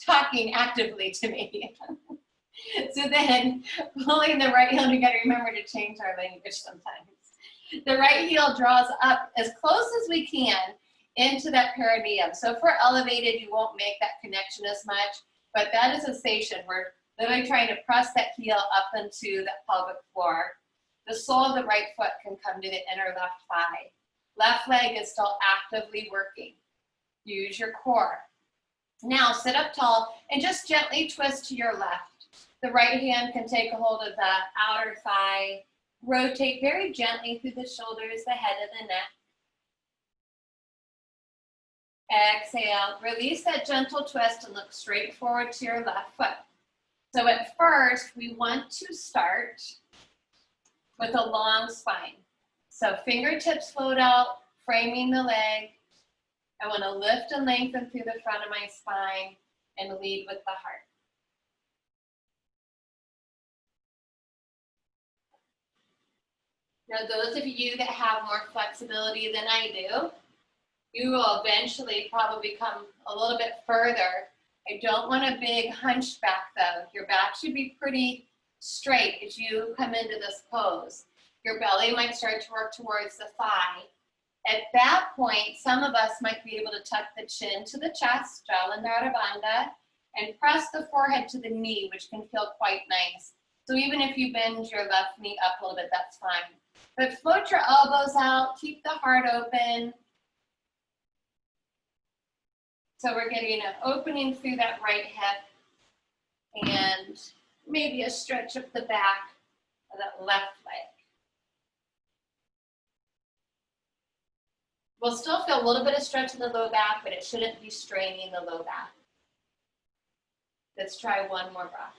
A: talking actively to me. So then pulling the right heel, we got to remember to change our language sometimes. The right heel draws up as close as we can into that perineum. So if we're elevated, you won't make that connection as much, but that is a sensation. We're literally trying to press that heel up into the pelvic floor. The sole of the right foot can come to the inner left thigh. Left leg is still actively working. Use your core. Now sit up tall and just gently twist to your left. The right hand can take a hold of the outer thigh. Rotate very gently through the shoulders, the head of the neck. Exhale, release that gentle twist and look straight forward to your left foot. So at first, we want to start with a long spine. So fingertips float out, framing the leg. I want to lift and lengthen through the front of my spine and lead with the heart. Now, those of you that have more flexibility than I do, you will eventually probably come a little bit further. I don't want a big hunchback though. Your back should be pretty straight as you come into this pose. Your belly might start to work towards the thigh. At that point, some of us might be able to tuck the chin to the chest, Jalandhara Bandha, and press the forehead to the knee, which can feel quite nice. So even if you bend your left knee up a little bit, that's fine. But float your elbows out, keep the heart open. So we're getting an opening through that right hip and maybe a stretch of the back of that left leg. We'll still feel a little bit of stretch in the low back, but it shouldn't be straining the low back. Let's try one more breath.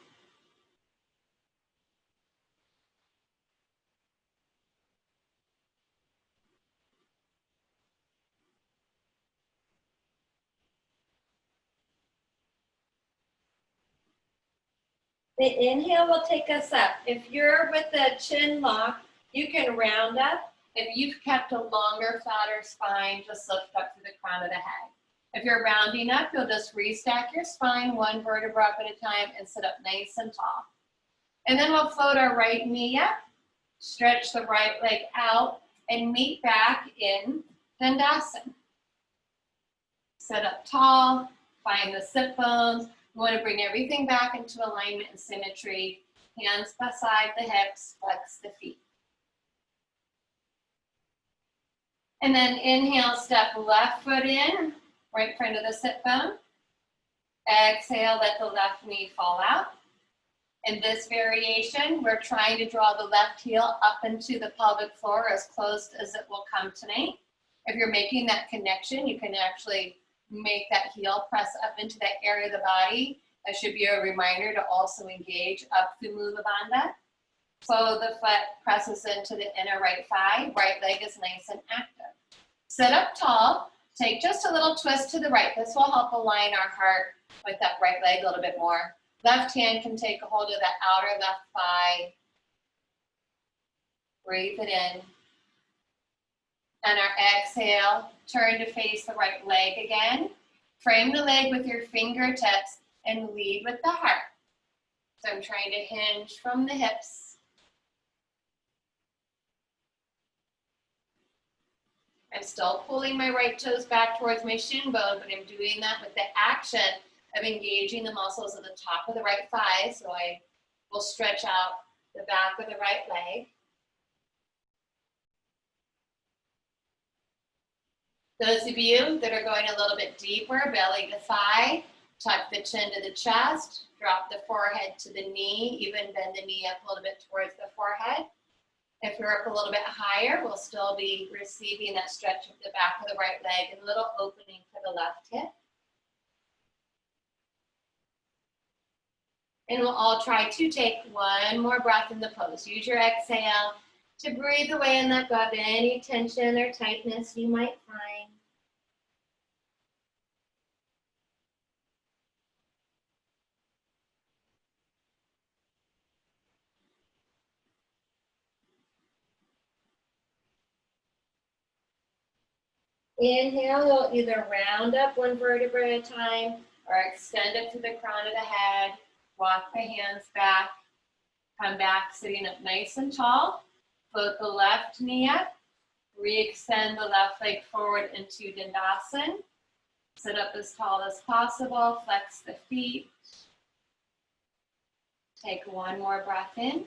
A: The inhale will take us up. If you're with the chin lock, you can round up. If you've kept a longer, fatter spine, just lift up through the crown of the head. If you're rounding up, you'll just restack your spine one vertebra up at a time and sit up nice and tall. And then we'll float our right knee up, stretch the right leg out, and meet back in Dandasana. Sit up tall, find the sit bones. We want to bring everything back into alignment and symmetry. Hands beside the hips, flex the feet. And then inhale, step left foot in, right in front of the sit bone. Exhale, let the left knee fall out. In this variation, we're trying to draw the left heel up into the pelvic floor as close as it will come tonight. If you're making that connection, you can actually make that heel press up into that area of the body. That should be a reminder to also engage up through Mula Bandha. So the foot presses into the inner right thigh, right leg is nice and active. Sit up tall, take just a little twist to the right. This will help align our heart with that right leg a little bit more. Left hand can take a hold of that outer left thigh. Breathe it in. And our exhale, turn to face the right leg again. Frame the leg with your fingertips and lead with the heart. So I'm trying to hinge from the hips. I'm still pulling my right toes back towards my shin bone, but I'm doing that with the action of engaging the muscles at the top of the right thigh. So I will stretch out the back of the right leg. Those of you that are going a little bit deeper, belly to thigh, tuck the chin to the chest, drop the forehead to the knee, even bend the knee up a little bit towards the forehead. If you're up a little bit higher, we'll still be receiving that stretch of the back of the right leg and a little opening for the left hip. And we'll all try to take one more breath in the pose. Use your exhale to breathe away and let go of any tension or tightness you might find. Inhale, you'll either round up one vertebra at a time or extend up to the crown of the head. Walk the hands back. Come back sitting up nice and tall. Float the left knee up. Re-extend the left leg forward into Dandasana. Sit up as tall as possible. Flex the feet. Take one more breath in.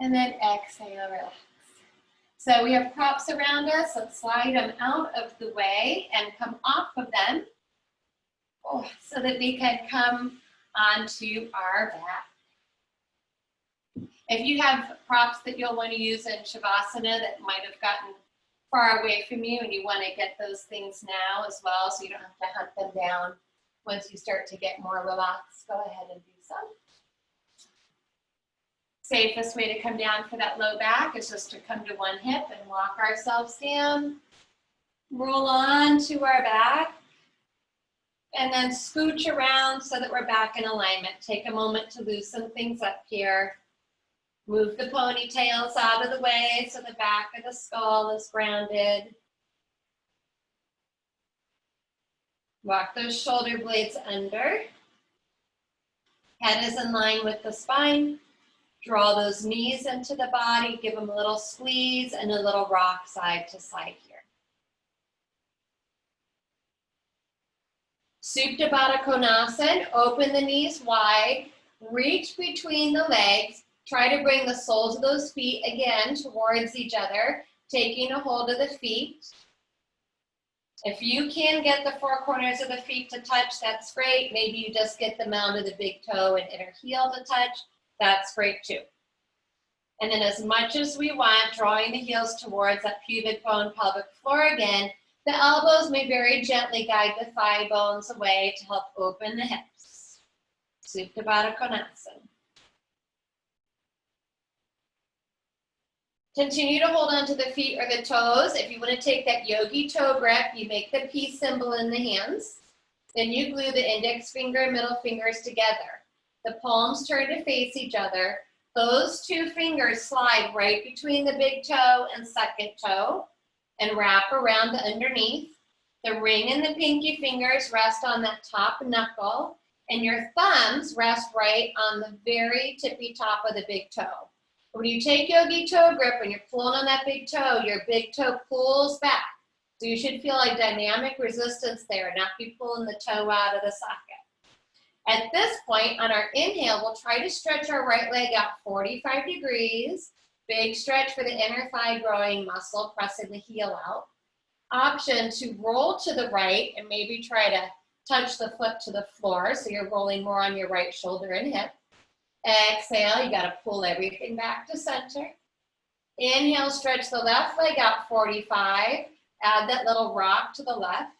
A: And then exhale, relax. So we have props around us. Let's slide them out of the way and come off of them so that we can come onto our back. If you have props that you'll want to use in Shavasana that might have gotten far away from you and you want to get those things now as well so you don't have to hunt them down once you start to get more relaxed, go ahead and do so. Safest way to come down for that low back is just to come to one hip and walk ourselves down. Roll on to our back. And then scooch around so that we're back in alignment. Take a moment to loosen things up here. Move the ponytails out of the way so the back of the skull is grounded. Walk those shoulder blades under. Head is in line with the spine. Draw those knees into the body. Give them a little squeeze and a little rock side to side here. Supta Baddha Konasana. Open the knees wide. Reach between the legs. Try to bring the soles of those feet again towards each other, taking a hold of the feet. If you can get the four corners of the feet to touch, that's great. Maybe you just get the mound of the big toe and inner heel to touch. That's great too. And then as much as we want, drawing the heels towards that pubic bone, pelvic floor again. The elbows may very gently guide the thigh bones away to help open the hips. Supta Baddha Konasana. Continue to hold onto the feet or the toes. If you want to take that yogi toe grip, you make the peace symbol in the hands. Then you glue the index finger and middle fingers together. The palms turn to face each other. Those two fingers slide right between the big toe and second toe and wrap around the underneath. The ring and the pinky fingers rest on that top knuckle, and your thumbs rest right on the very tippy top of the big toe. When you take yogi toe grip and you're pulling on that big toe, your big toe pulls back. So you should feel a dynamic resistance there, not be pulling the toe out of the socket. At this point, on our inhale, we'll try to stretch our right leg out 45 degrees. Big stretch for the inner thigh growing muscle, pressing the heel out. Option to roll to the right and maybe try to touch the foot to the floor, so you're rolling more on your right shoulder and hip. Exhale, you gotta pull everything back to center. Inhale, stretch the left leg out 45. Add that little rock to the left.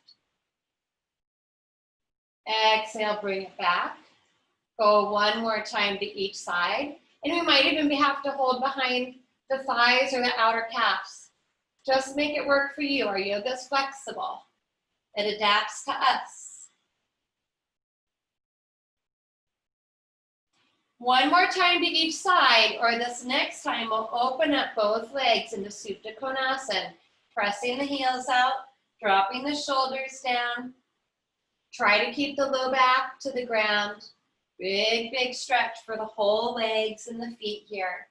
A: Exhale, bring it back. Go one more time to each side. And we might even have to hold behind the thighs or the outer calves. Just make it work for you. Our yoga is flexible. It adapts to us. One more time to each side, or this next time we'll open up both legs into Supta Konasana, pressing the heels out, dropping the shoulders down. Try to keep the low back to the ground. Big, big stretch for the whole legs and the feet here.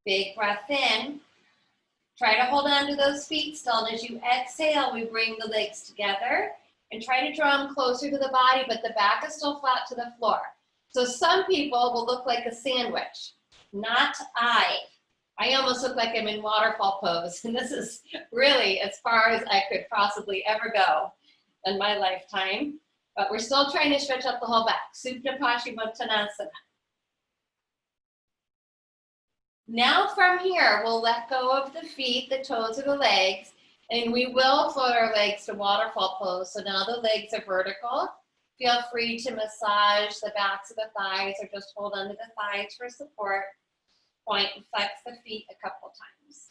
A: Big breath in. Try to hold on to those feet still, and as you exhale, we bring the legs together and try to draw them closer to the body, but the back is still flat to the floor. So some people will look like a sandwich. Not I. I almost look like I'm in waterfall pose, and this is really as far as I could possibly ever go in my lifetime. But we're still trying to stretch out the whole back. Supta Paschimottanasana. Now from here, we'll let go of the feet, the toes, or the legs, and we will float our legs to waterfall pose. So now the legs are vertical. Feel free to massage the backs of the thighs or just hold onto the thighs for support. Point and flex the feet a couple times.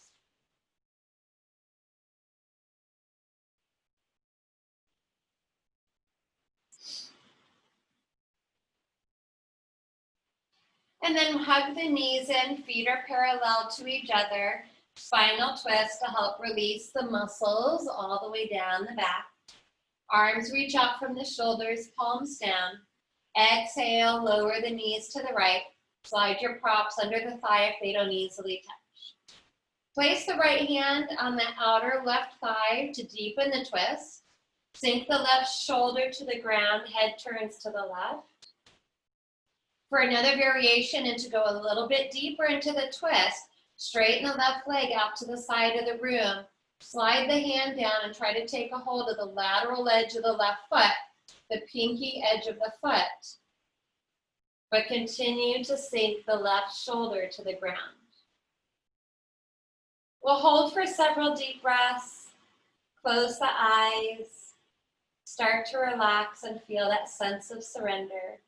A: And then hug the knees in, feet are parallel to each other. Spinal twist to help release the muscles all the way down the back. Arms reach up from the shoulders, palms down. Exhale, lower the knees to the right. Slide your props under the thigh if they don't easily touch. Place the right hand on the outer left thigh to deepen the twist. Sink the left shoulder to the ground, head turns to the left. For another variation and to go a little bit deeper into the twist, straighten the left leg out to the side of the room. Slide the hand down and try to take a hold of the lateral edge of the left foot, the pinky edge of the foot. But continue to sink the left shoulder to the ground. We'll hold for several deep breaths. Close the eyes. Start to relax and feel that sense of surrender.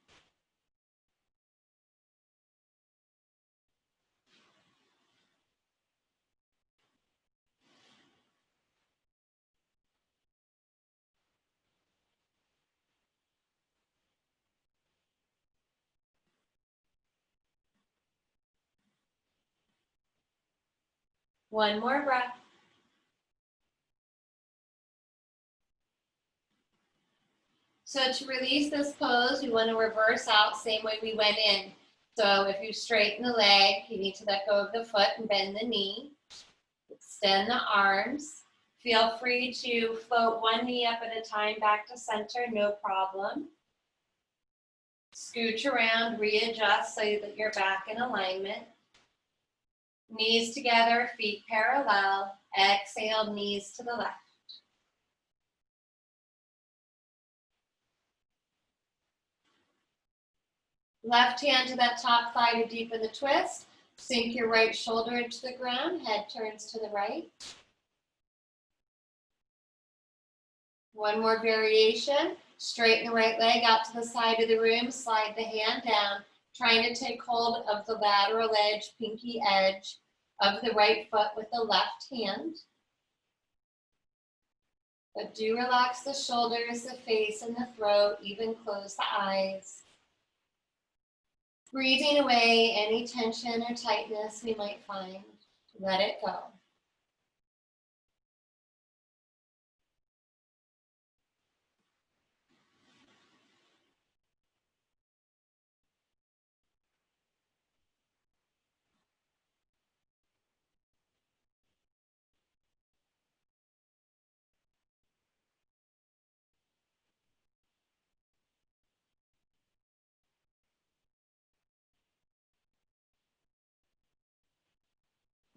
A: One more breath. So to release this pose, we want to reverse out same way we went in. So if you straighten the leg, you need to let go of the foot and bend the knee. Extend the arms. Feel free to float one knee up at a time back to center, no problem. Scooch around, readjust so that you're back in alignment. Knees together, feet parallel. Exhale, knees to the left. Left hand to that top thigh to deepen the twist. Sink your right shoulder into the ground. Head turns to the right. One more variation. Straighten the right leg out to the side of the room. Slide the hand down. Trying to take hold of the lateral edge, pinky edge of the right foot with the left hand. But do relax the shoulders, the face, and the throat. Even close the eyes. Breathing away any tension or tightness we might find. Let it go.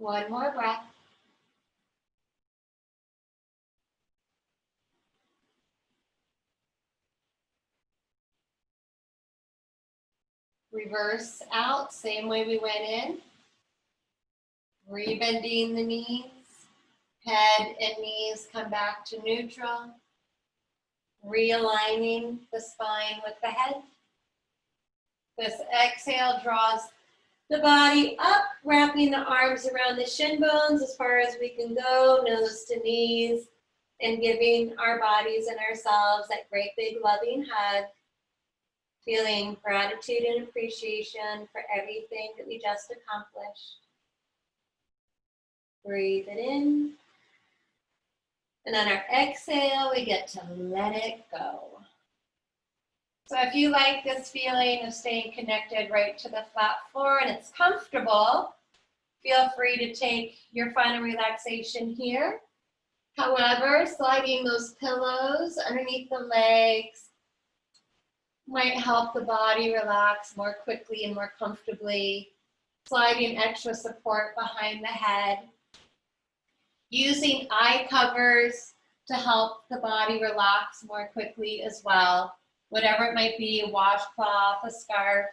A: One more breath. Reverse out, same way we went in. Rebending the knees. Head and knees come back to neutral. Realigning the spine with the head. This exhale draws the body up, wrapping the arms around the shin bones as far as we can go, nose to knees, and giving our bodies and ourselves that great big loving hug, feeling gratitude and appreciation for everything that we just accomplished. Breathe it in. And on our exhale, we get to let it go. So if you like this feeling of staying connected right to the flat floor and it's comfortable, feel free to take your final relaxation here. However, sliding those pillows underneath the legs might help the body relax more quickly and more comfortably. Sliding extra support behind the head. Using eye covers to help the body relax more quickly as well. Whatever it might be, a washcloth, a scarf.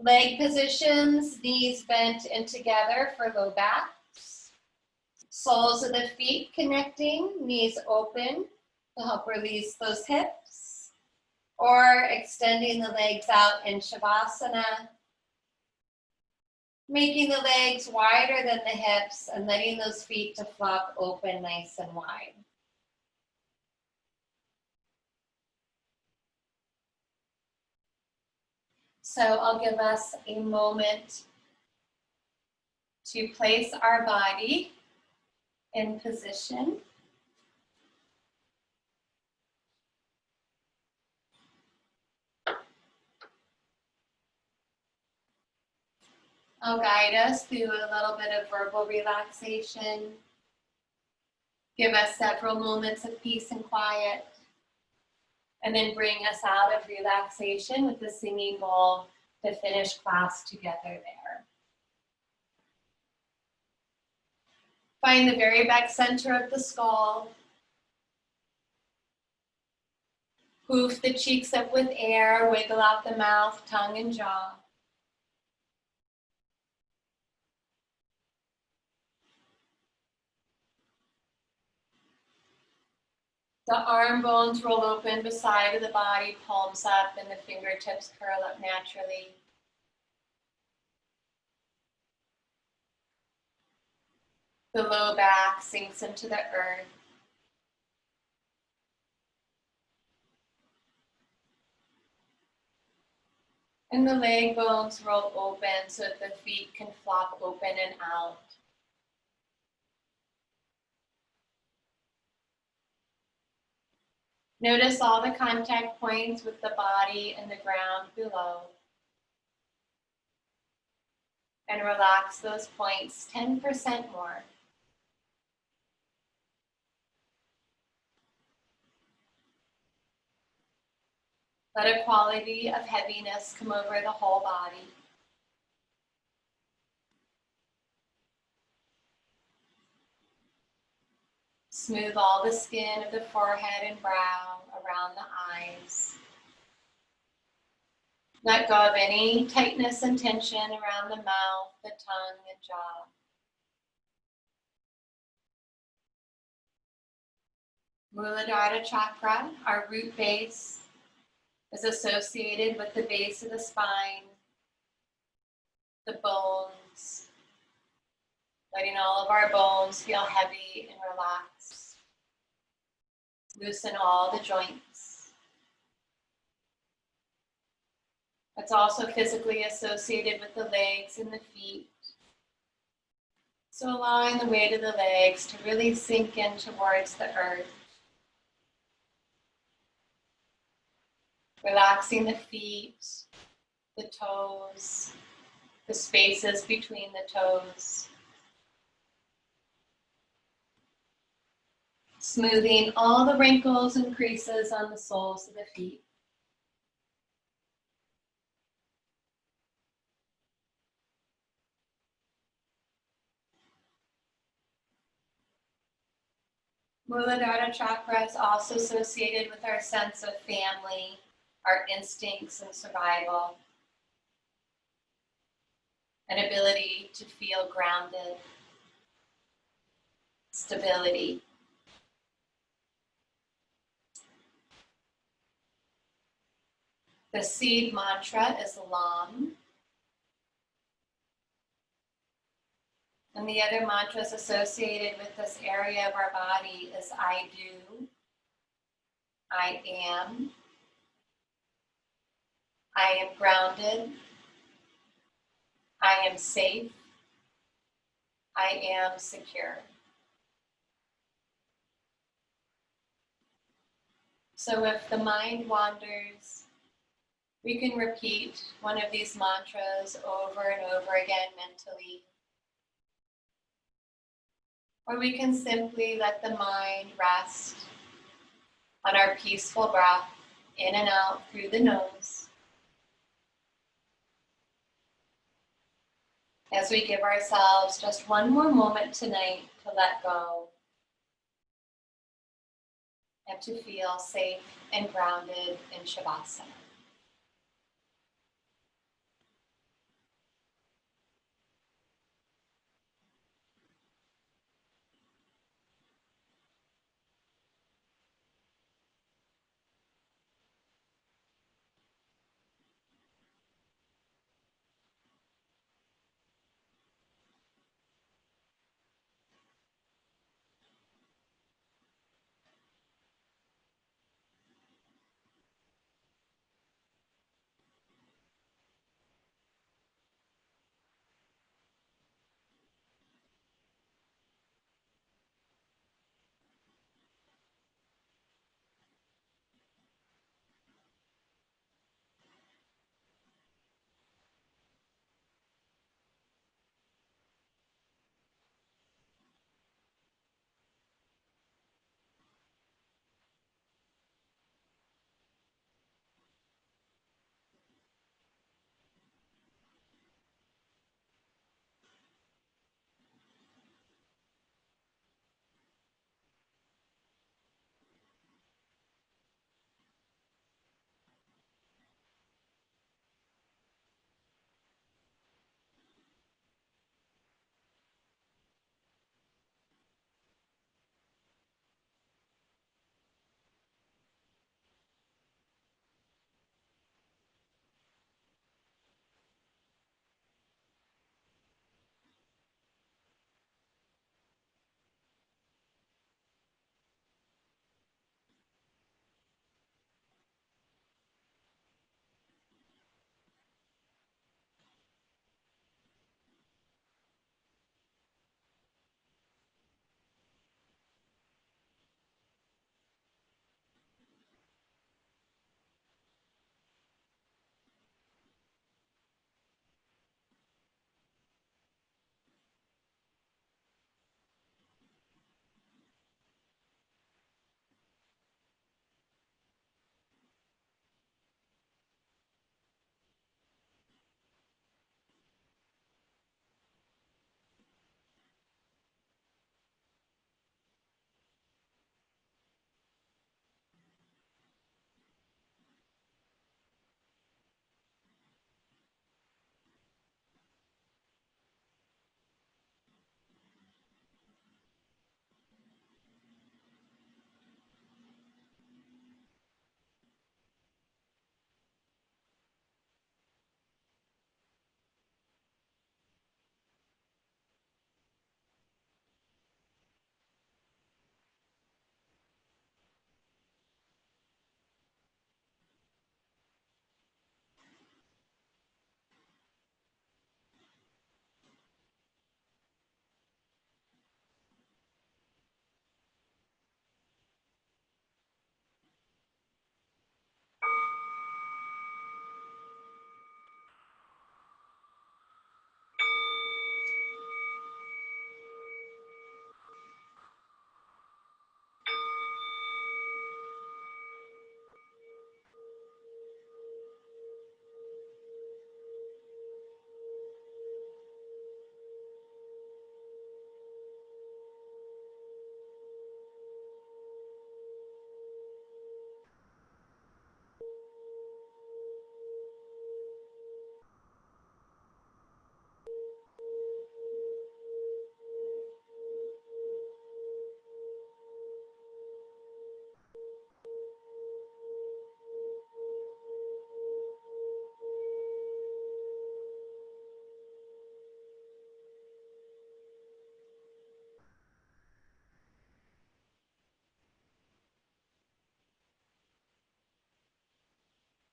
A: Leg positions, knees bent in together for low backs. Soles of the feet connecting, knees open to help release those hips. Or extending the legs out in Shavasana. Making the legs wider than the hips and letting those feet to flop open nice and wide. So I'll give us a moment to place our body in position. I'll guide us through a little bit of verbal relaxation. Give us several moments of peace and quiet. And then bring us out of relaxation with the singing bowl to finish class together there. Find the very back center of the skull. Hoof the cheeks up with air, wiggle out the mouth, tongue, and jaw. The arm bones roll open beside of the body, palms up, and the fingertips curl up naturally. The low back sinks into the earth. And the leg bones roll open so that the feet can flop open and out. Notice all the contact points with the body and the ground below. And relax those points 10% more. Let a quality of heaviness come over the whole body. Smooth all the skin of the forehead and brow around the eyes. Let go of any tightness and tension around the mouth, the tongue, and jaw. Muladhara chakra, our root base, is associated with the base of the spine, the bones, letting all of our bones feel heavy and relaxed. Loosen all the joints. It's also physically associated with the legs and the feet. So allowing the weight of the legs to really sink in towards the earth. Relaxing the feet, the toes, the spaces between the toes. Smoothing all the wrinkles and creases on the soles of the feet. Muladhara chakra is also associated with our sense of family, our instincts and survival, an ability to feel grounded, stability. The seed mantra is Lam. And the other mantras associated with this area of our body is I do, I am grounded, I am safe, I am secure. So if the mind wanders, we can repeat one of these mantras over and over again mentally. Or we can simply let the mind rest on our peaceful breath in and out through the nose as we give ourselves just one more moment tonight to let go and to feel safe and grounded in Shavasana.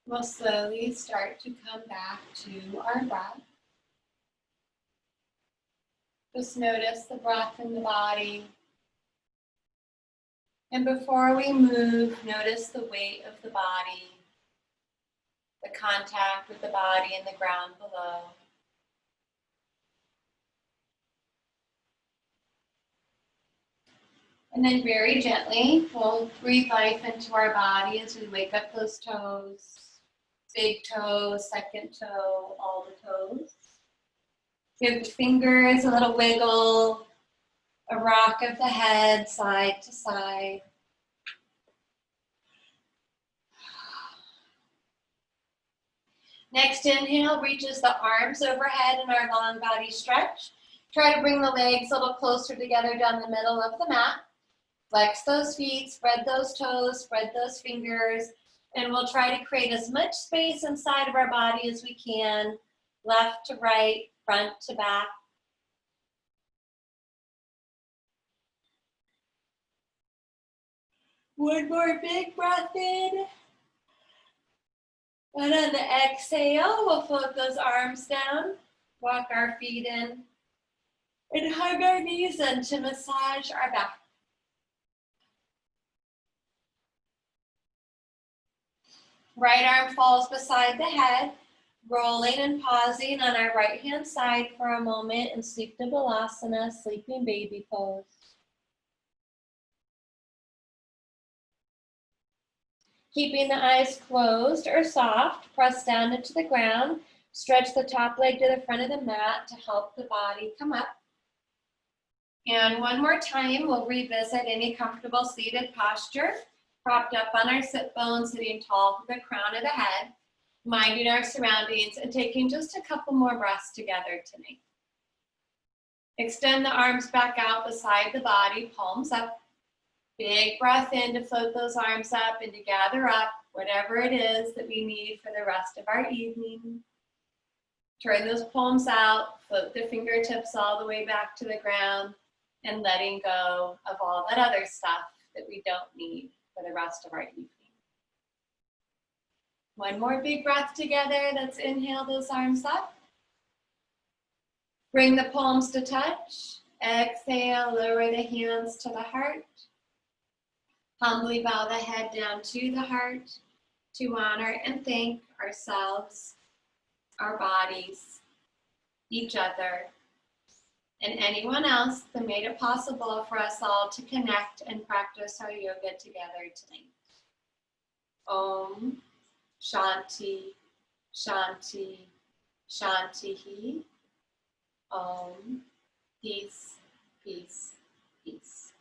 A: We'll slowly start to come back to our breath. Just notice the breath in the body. And before we move, notice the weight of the body, the contact with the body and the ground below. And then very gently, we'll breathe life into our body as we wake up those toes. Big toe, second toe, all the toes. Give the fingers a little wiggle, a rock of the head side to side. Next inhale, reaches the arms overhead in our long body stretch. Try to bring the legs a little closer together down the middle of the mat. Flex those feet, spread those toes, spread those fingers, and we'll try to create as much space inside of our body as we can, left to right, front to back. One more big breath in. And on the exhale, we'll float those arms down, walk our feet in, and hug our knees in to massage our back. Right arm falls beside the head, rolling and pausing on our right hand side for a moment in Supta Balasana, sleeping baby pose. Keeping the eyes closed or soft, press down into the ground, stretch the top leg to the front of the mat to help the body come up. And one more time, we'll revisit any comfortable seated posture. Propped up on our sit bones, sitting tall for the crown of the head, minding our surroundings and taking just a couple more breaths together tonight. Extend the arms back out beside the body, palms up. Big breath in to float those arms up and to gather up whatever it is that we need for the rest of our evening. Turn those palms out, float the fingertips all the way back to the ground, and letting go of all that other stuff that we don't need for the rest of our evening. One more big breath together. Let's inhale those arms up. Bring the palms to touch. Exhale, lower the hands to the heart. Humbly bow the head down to the heart to honor and thank ourselves, our bodies, each other, and anyone else that made it possible for us all to connect and practice our yoga together tonight. Om Shanti, Shanti, Shanti. Om. Peace, peace, peace.